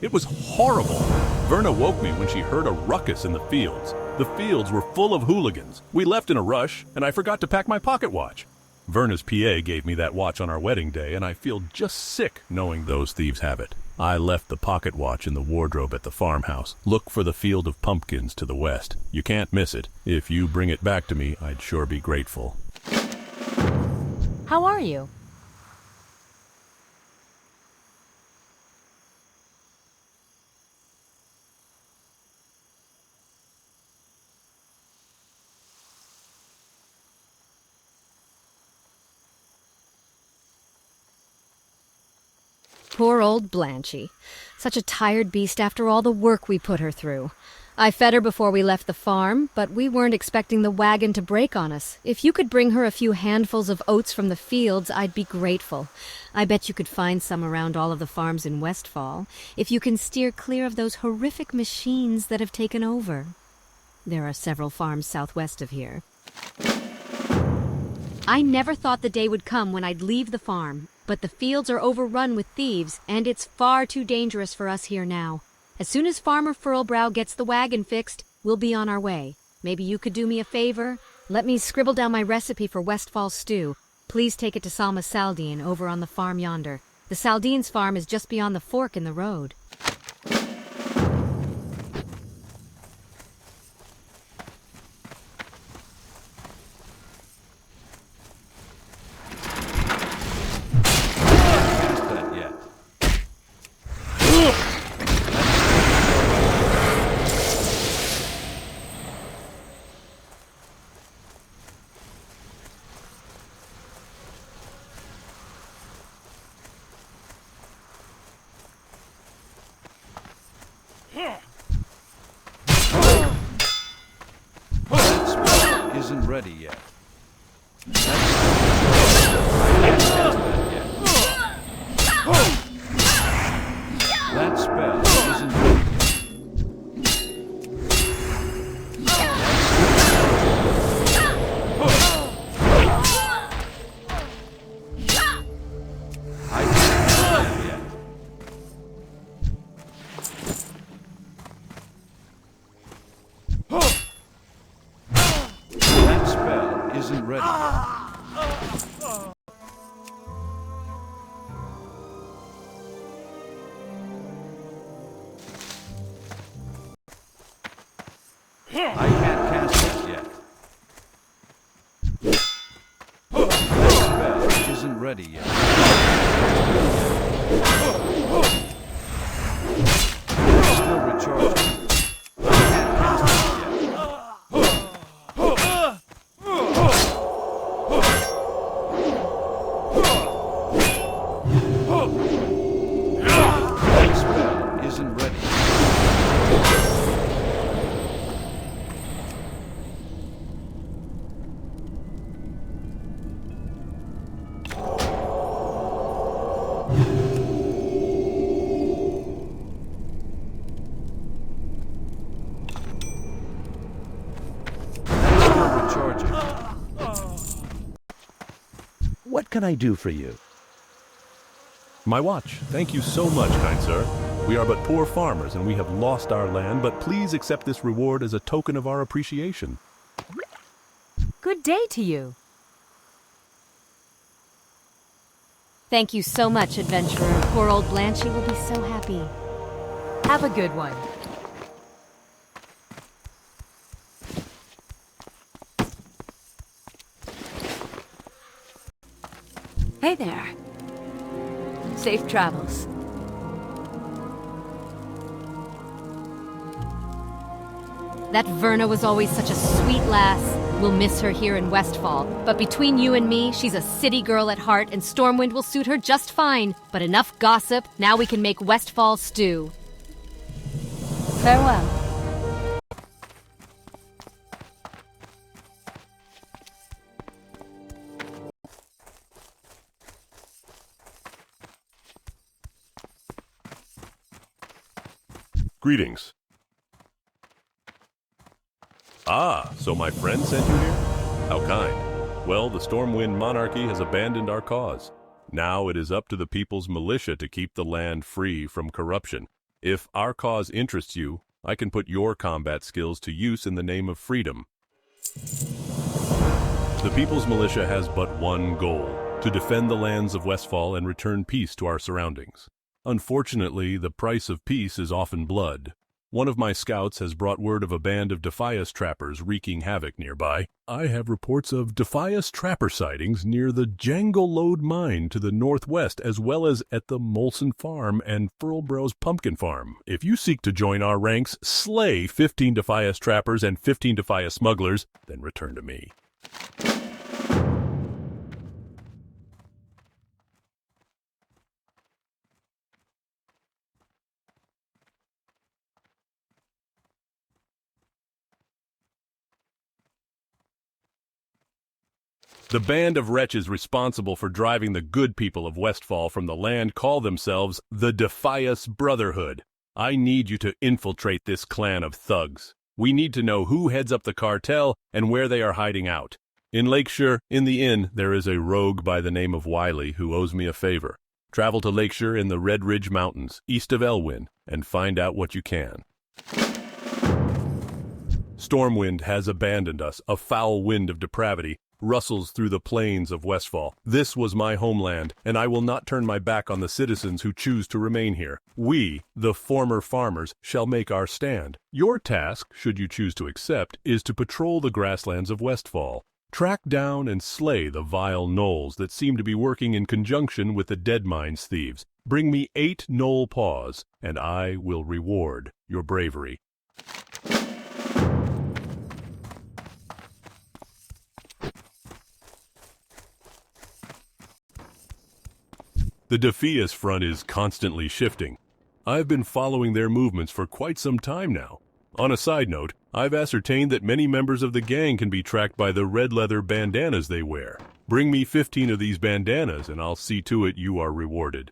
It was horrible. Verna woke me when she heard a ruckus in the fields. The fields were full of hooligans. We left in a rush, and I forgot to pack my pocket watch. Verna's PA gave me that watch on our wedding day, and I feel just sick knowing those thieves have it. I left the pocket watch in the wardrobe at the farmhouse. Look for the field of pumpkins to the west. You can't miss it. If you bring it back to me, I'd sure be grateful. How are you? Poor old Blanchie. Such a tired beast after all the work we put her through. I fed her before we left the farm, but we weren't expecting the wagon to break on us. If you could bring her a few handfuls of oats from the fields, I'd be grateful. I bet you could find some around all of the farms in Westfall, if you can steer clear of those horrific machines that have taken over. There are several farms southwest of here. I never thought the day would come when I'd leave the farm, but the fields are overrun with thieves, and it's far too dangerous for us here now. As soon as Farmer Furlbrow gets the wagon fixed, we'll be on our way. Maybe you could do me a favor? Let me scribble down my recipe for Westfall stew. Please take it to Salma Saldine over on the farm yonder. The Saldines farm is just beyond the fork in the road. Isn't ready yet. That spell isn't ready. Isn't ready. I can't cast it yet. That spell isn't ready yet. Still recharging. What can I do for you? My watch. Thank you so much, kind sir. We are but poor farmers and we have lost our land, but please accept this reward as a token of our appreciation. Good day to you. Thank you so much, adventurer. Poor old Blanchie will be so happy. Have a good one. Hey there. Safe travels. That Verna was always such a sweet lass. We'll miss her here in Westfall. But between you and me, she's a city girl at heart, and Stormwind will suit her just fine. But enough gossip. Now we can make Westfall stew. Farewell. Greetings. Ah, so my friend sent you here? How kind. Well, the Stormwind monarchy has abandoned our cause. Now it is up to the people's militia to keep the land free from corruption. If our cause interests you, I can put your combat skills to use in the name of freedom. The People's Militia has but one goal: to defend the lands of Westfall and return peace to our surroundings. Unfortunately, the price of peace is often blood. One of my scouts has brought word of a band of Defias trappers wreaking havoc nearby. I have reports of Defias trapper sightings near the Jangle Lode mine to the northwest, as well as at the Molson Farm and Furlbrow's Pumpkin Farm. If you seek to join our ranks, slay 15 Defias trappers and 15 Defias smugglers, then return to me. The band of wretches responsible for driving the good people of Westfall from the land call themselves the Defias Brotherhood. I need you to infiltrate this clan of thugs. We need to know who heads up the cartel and where they are hiding out. In Lakeshire, in the inn, there is a rogue by the name of Wiley who owes me a favor. Travel to Lakeshire in the Red Ridge Mountains, east of Elwyn, and find out what you can. Stormwind has abandoned us. A foul wind of depravity rustles through the plains of Westfall. This was my homeland, and I will not turn my back on the citizens who choose to remain here. We, the former farmers, shall make our stand. Your task, should you choose to accept, is to patrol the grasslands of Westfall. Track down and slay the vile gnolls that seem to be working in conjunction with the Deadmines thieves. Bring me 8 gnoll paws, and I will reward your bravery. The Defias front is constantly shifting. I've been following their movements for quite some time now. On a side note, I've ascertained that many members of the gang can be tracked by the red leather bandanas they wear. Bring me 15 of these bandanas and I'll see to it you are rewarded.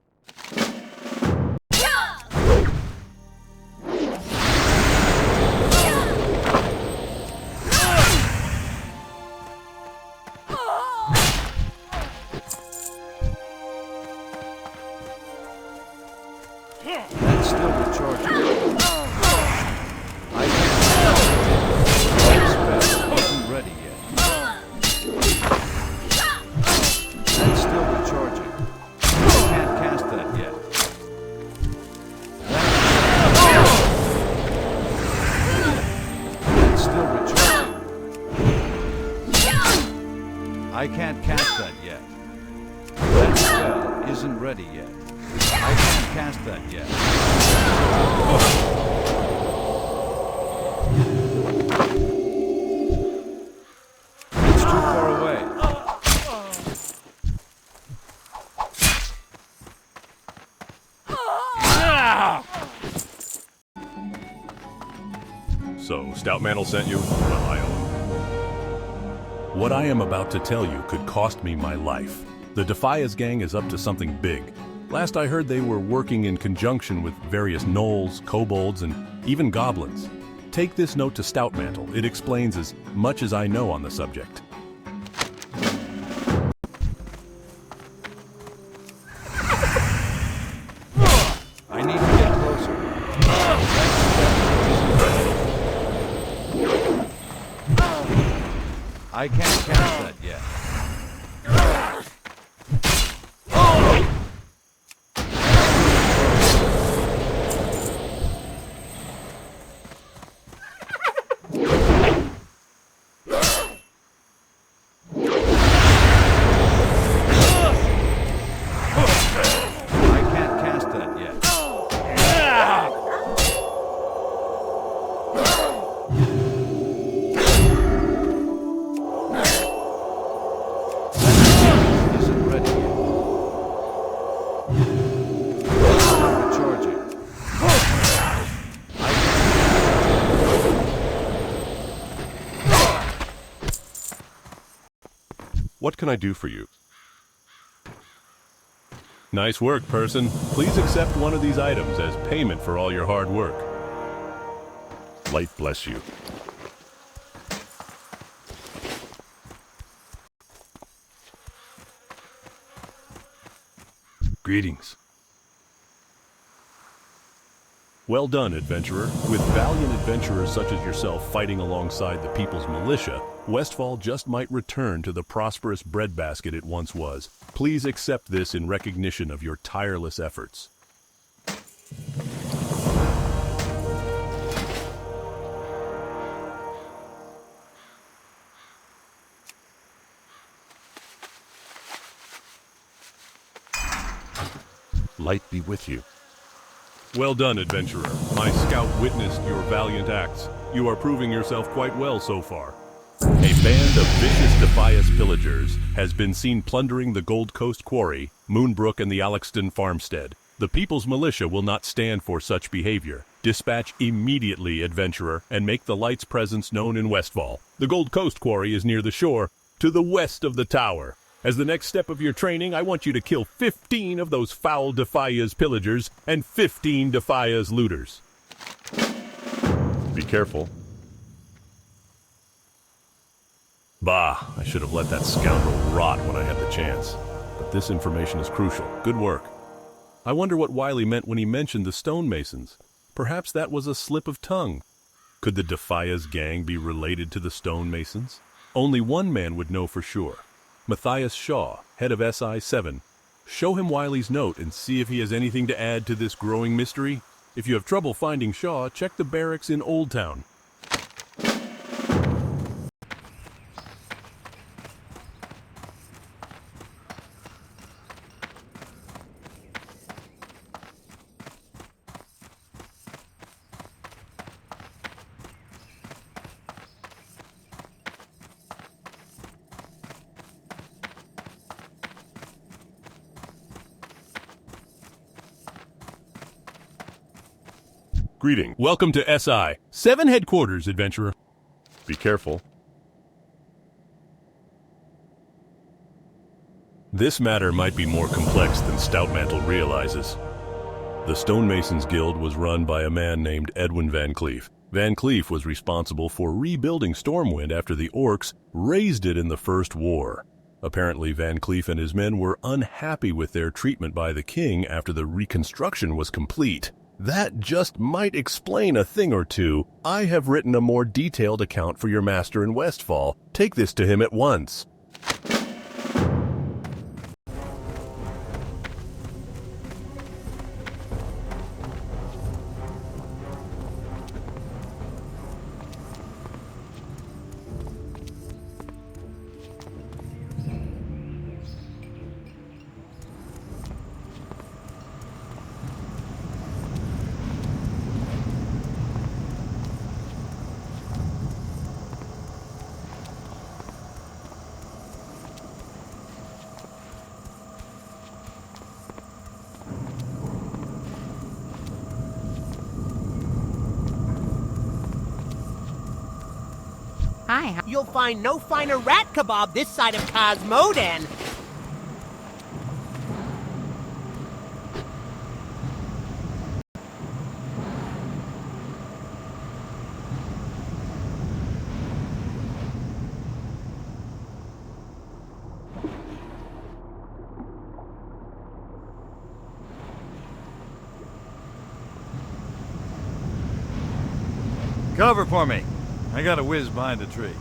That's still recharging. I can't. That spell isn't ready yet. That's still recharging. I can't cast that yet. That's still recharging. I can't cast that yet. That spell isn't ready yet. I can't cast that yet. It's too far away. So, Stout Mantle sent you? Well, I owe him. What I am about to tell you could cost me my life. The Defias gang is up to something big. Last I heard they were working in conjunction with various gnolls, kobolds, and even goblins. Take this note to Stoutmantle. It explains as much as I know on the subject. I need to get closer. I can't cast that yet. What can I do for you? Nice work, person. Please accept one of these items as payment for all your hard work. Light bless you. Greetings. Well done, adventurer. With valiant adventurers such as yourself fighting alongside the people's militia, Westfall just might return to the prosperous breadbasket it once was. Please accept this in recognition of your tireless efforts. Light be with you. Well done, adventurer. My scout witnessed your valiant acts. You are proving yourself quite well so far. A band of vicious Defias pillagers has been seen plundering the Gold Coast Quarry, Moonbrook, and the Alexton farmstead. The People's Militia will not stand for such behavior. Dispatch immediately, adventurer, and make the Light's presence known in Westfall. The Gold Coast Quarry is near the shore, to the west of the tower. As the next step of your training, I want you to kill 15 of those foul Defias pillagers and 15 Defias looters. Be careful. Bah, I should have let that scoundrel rot when I had the chance. But this information is crucial. Good work. I wonder what Wiley meant when he mentioned the stonemasons. Perhaps that was a slip of tongue. Could the Defias gang be related to the stonemasons? Only one man would know for sure. Matthias Shaw, head of SI-7. Show him Wiley's note and see if he has anything to add to this growing mystery. If you have trouble finding Shaw, check the barracks in Old Town. Greeting. Welcome to SI-7 headquarters, adventurer. Be careful. This matter might be more complex than Stoutmantle realizes. The Stonemasons Guild was run by a man named Edwin Van Cleef. Van Cleef was responsible for rebuilding Stormwind after the Orcs razed it in the First War. Apparently, Van Cleef and his men were unhappy with their treatment by the king after the reconstruction was complete. That just might explain a thing or two. I have written a more detailed account for your master in Westfall. Take this to him at once. Hi. You'll find no finer rat kebab this side of Cosmodan. Cover for me. I gotta whiz behind a tree.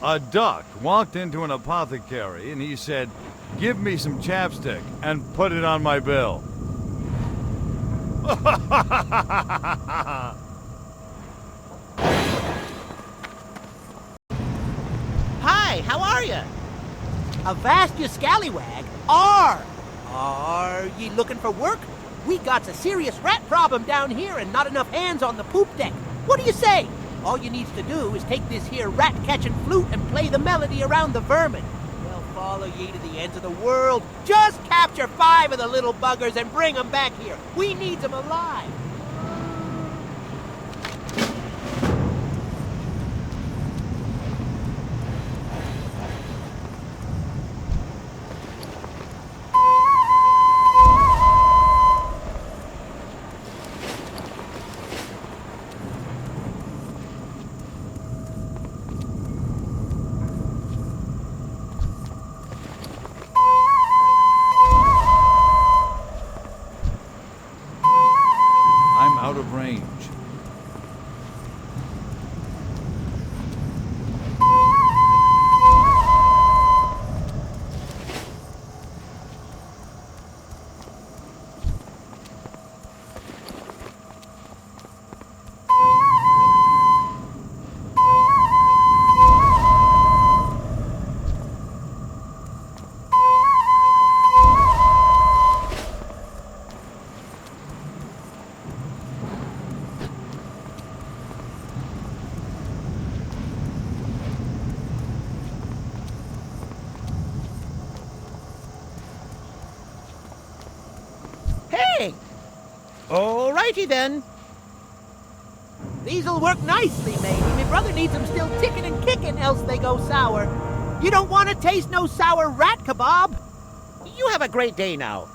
A duck walked into an apothecary and he said, "Give me some chapstick and put it on my bill." Hi, how are you? Avast you scallywag. Are ye looking for work? We got a serious rat problem down here and not enough hands on the poop deck. What do you say? All you needs to do is take this here rat-catching flute and play the melody around the vermin. They'll follow ye to the ends of the world. Just capture 5 of the little buggers and bring them back here. We need them alive. Alrighty then. These'll work nicely, matey. My brother needs them still ticking and kicking, else they go sour. You don't want to taste no sour rat kebab. You have a great day now.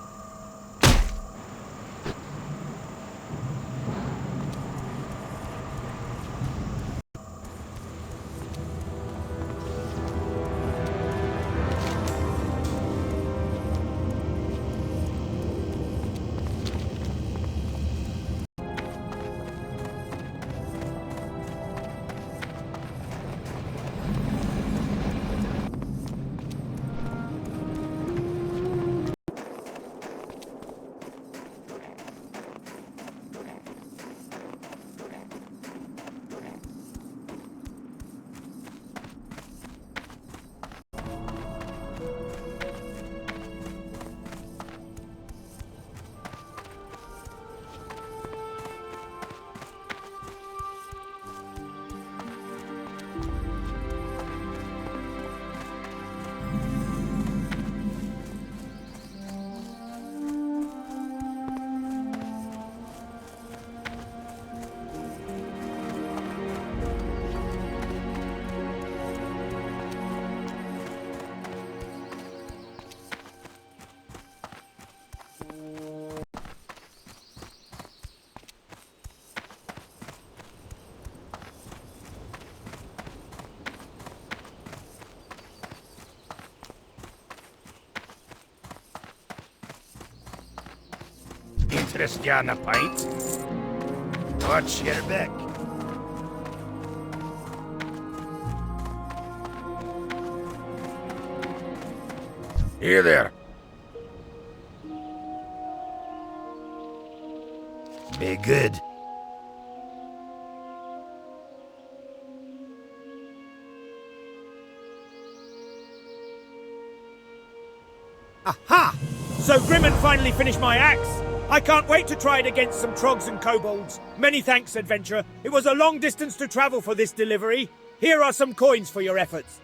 Interest ya in a pint? Watch your back. Here there. Be good. Aha! So Grimman finally finished my axe. I can't wait to try it against some trogs and kobolds. Many thanks, adventurer. It was a long distance to travel for this delivery. Here are some coins for your efforts.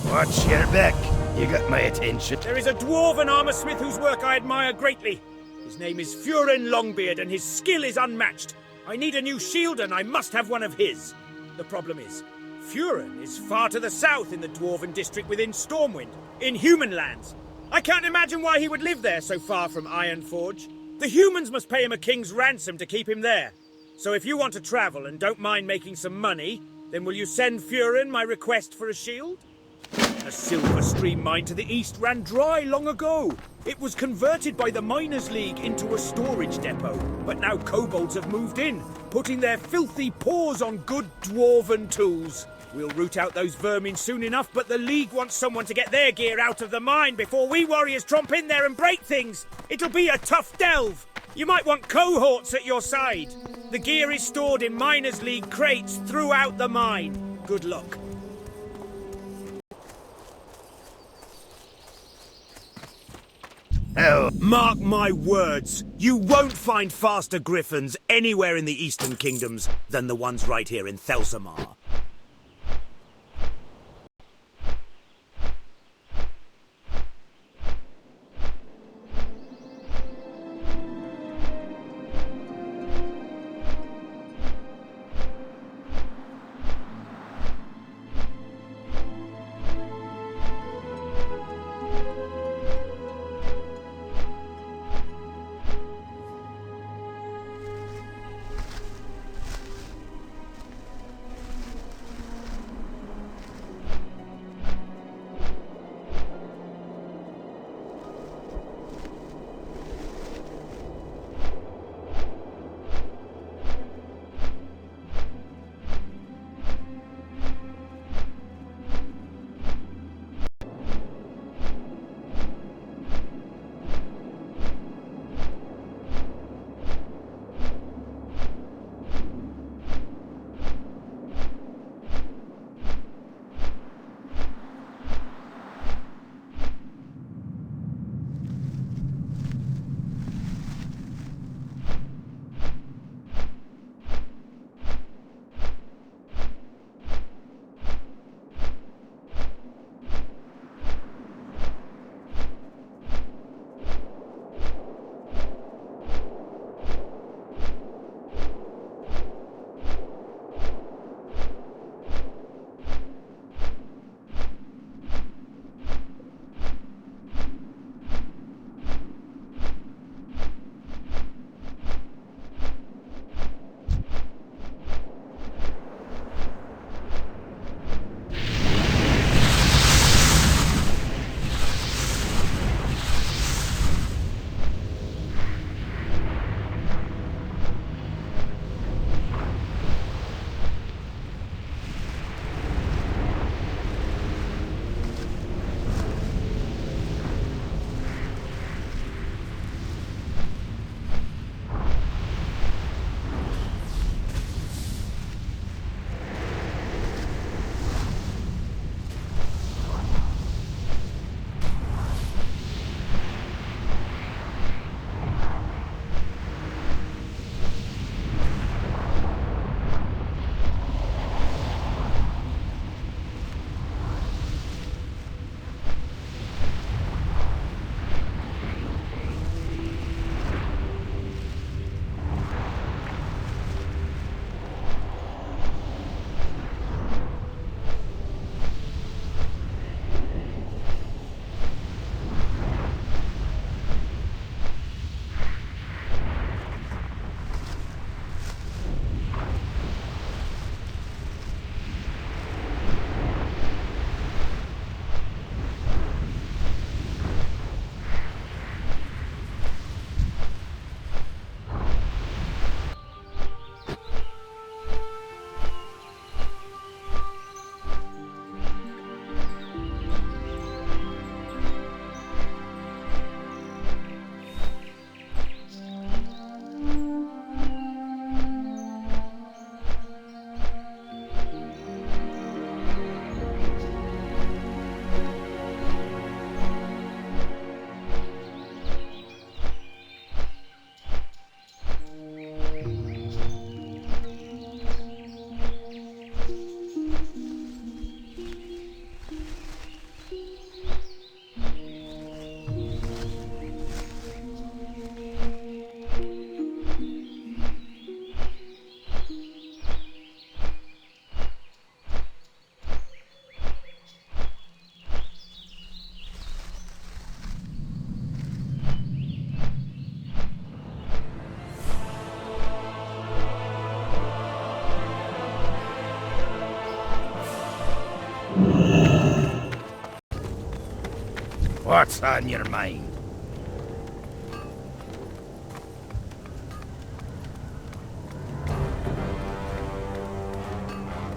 Watch your back. You got my attention. There is a dwarven armorsmith whose work I admire greatly. His name is Furin Longbeard, and his skill is unmatched. I need a new shield, and I must have one of his. The problem is, Furin is far to the south in the dwarven district within Stormwind, in human lands. I can't imagine why he would live there so far from Ironforge. The humans must pay him a king's ransom to keep him there. So if you want to travel and don't mind making some money, then will you send Furin my request for a shield? A silver stream mine to the east ran dry long ago. It was converted by the Miners' League into a storage depot. But now kobolds have moved in, putting their filthy paws on good dwarven tools. We'll root out those vermin soon enough, but the League wants someone to get their gear out of the mine before we warriors tromp in there and break things. It'll be a tough delve. You might want cohorts at your side. The gear is stored in Miners' League crates throughout the mine. Good luck. Hell, mark my words, you won't find faster griffins anywhere in the Eastern Kingdoms than the ones right here in Thelsamar. What's on your mind?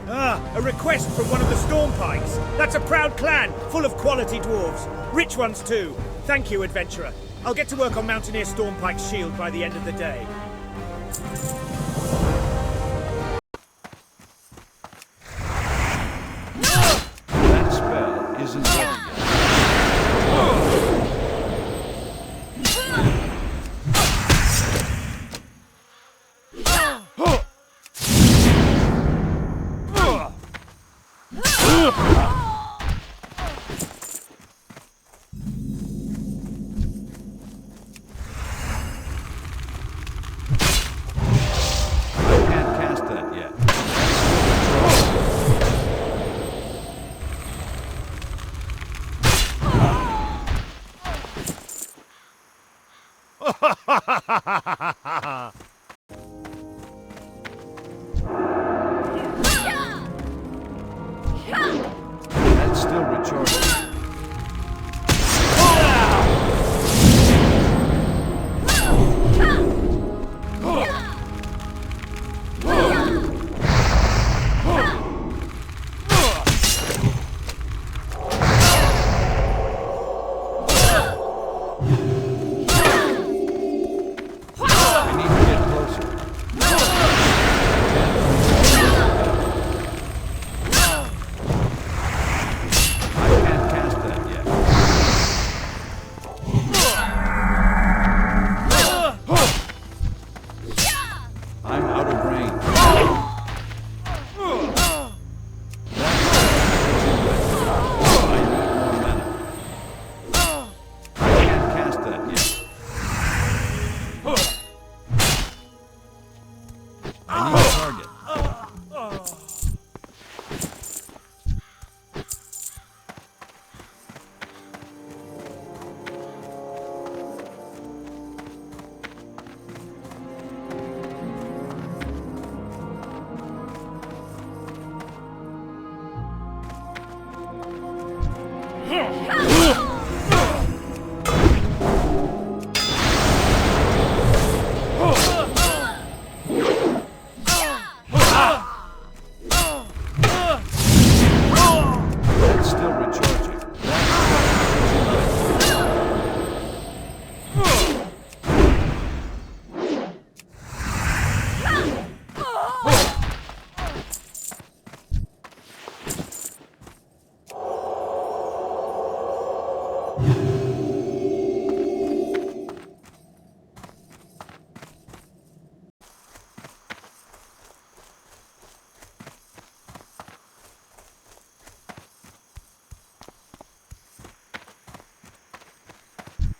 Ah, a request from one of the Stormpikes. That's a proud clan, full of quality dwarves. Rich ones too. Thank you, adventurer. I'll get to work on Mountaineer Stormpike's shield by the end of the day. That spell isn't ready yet. That's still recharging.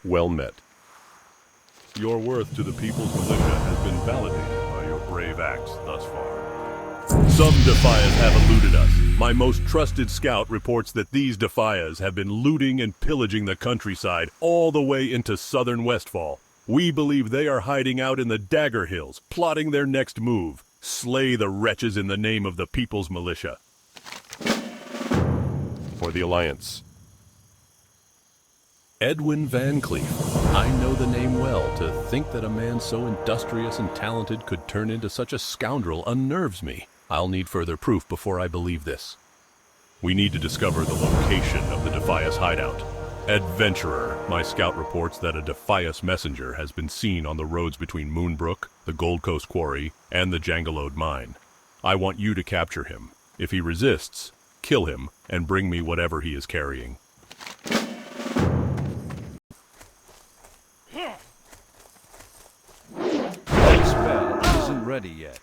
Well met. Your worth to the people's militia has been validated by your brave acts thus far. Some Defias have eluded us. My most trusted scout reports that these Defias have been looting and pillaging the countryside all the way into southern Westfall. We believe they are hiding out in the Dagger Hills, plotting their next move. Slay the wretches in the name of the people's militia. For the Alliance. Edwin Van Cleef. I know the name well. To think that a man so industrious and talented could turn into such a scoundrel unnerves me. I'll need further proof before I believe this. We need to discover the location of the Defias hideout. Adventurer, my scout reports that a Defias messenger has been seen on the roads between Moonbrook, the Gold Coast Quarry, and the Jangalode Mine. I want you to capture him. If he resists, kill him and bring me whatever he is carrying. That spell isn't ready yet.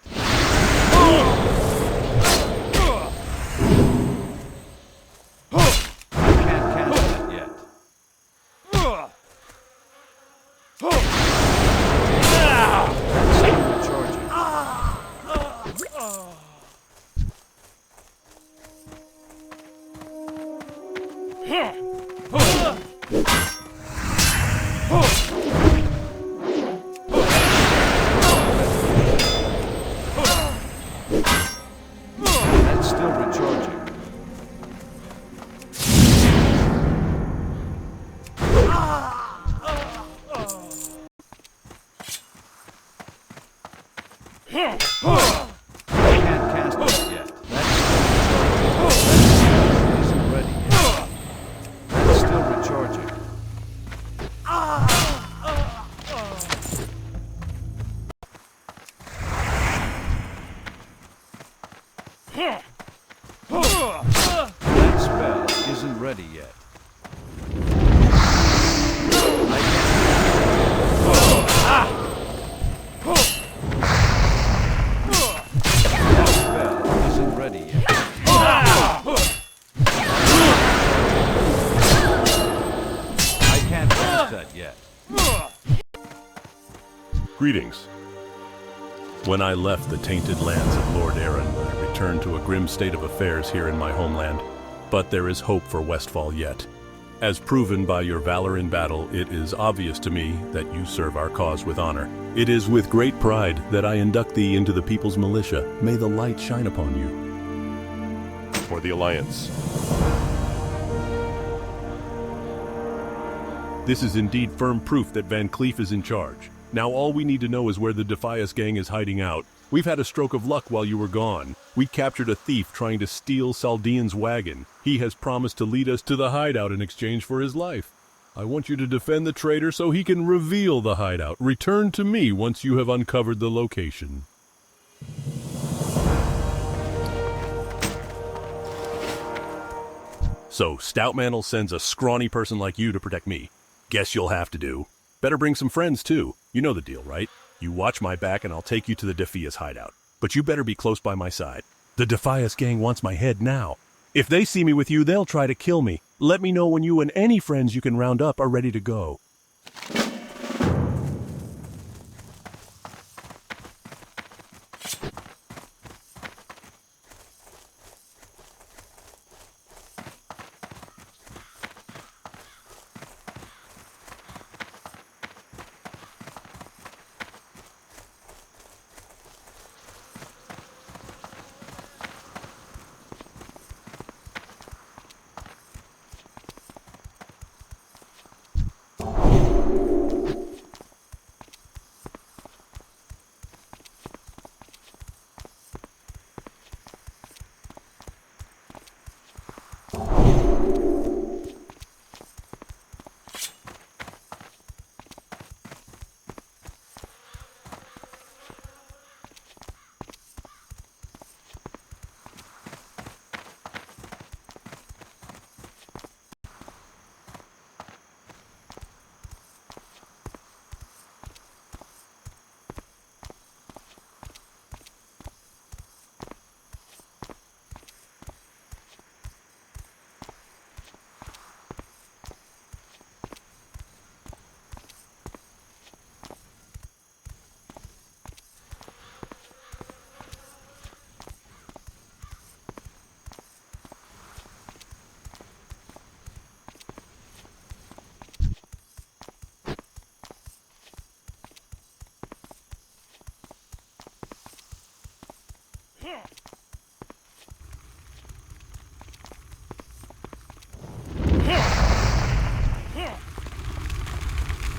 ready yet. Isn't ready yet. I can't cast that yet. Greetings. When I left the tainted lands of Lord Aaron, I returned to a grim state of affairs here in my homeland. But there is hope for Westfall yet. As proven by your valor in battle, it is obvious to me that you serve our cause with honor. It is with great pride that I induct thee into the People's Militia. May the light shine upon you. For the Alliance. This is indeed firm proof that Van Cleef is in charge. Now all we need to know is where the Defias gang is hiding out. We've had a stroke of luck while you were gone. We captured a thief trying to steal Saldean's wagon. He has promised to lead us to the hideout in exchange for his life. I want you to defend the traitor so he can reveal the hideout. Return to me once you have uncovered the location. So, Stoutmantle sends a scrawny person like you to protect me. Guess you'll have to do. Better bring some friends, too. You know the deal, right? You watch my back and I'll take you to the Defias hideout. But you better be close by my side. The Defias gang wants my head now. If they see me with you, they'll try to kill me. Let me know when you and any friends you can round up are ready to go.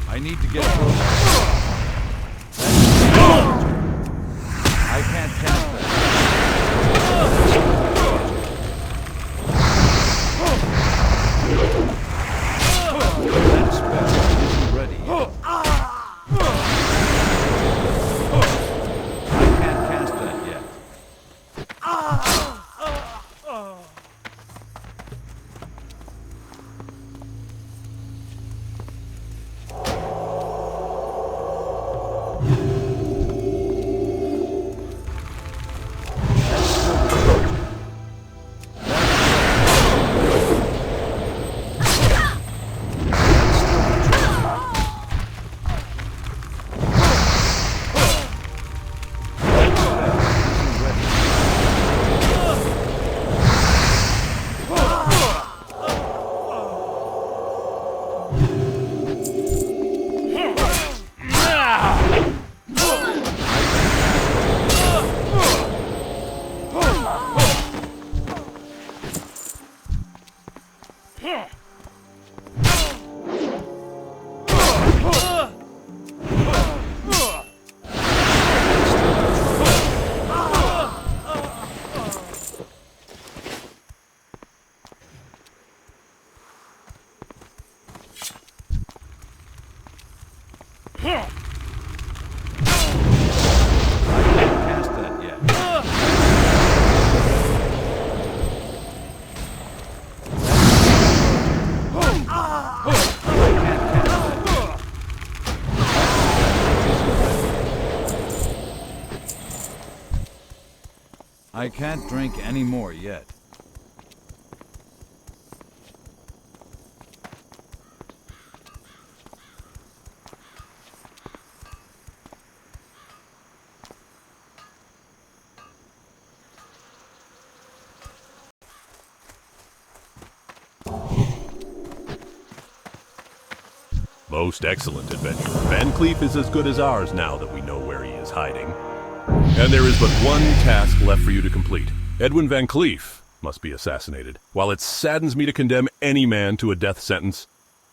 I need to get closer. I can't cast that. That spell isn't ready yet. I can't cast that yet. I can't drink any more yet. Most excellent, adventurer. Van Cleef is as good as ours now that we know where he is hiding. And there is but one task left for you to complete. Edwin Van Cleef must be assassinated. While it saddens me to condemn any man to a death sentence,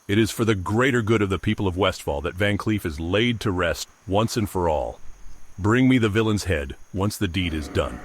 it is for the greater good of the people of Westfall that Van Cleef is laid to rest once and for all. Bring me the villain's head once the deed is done.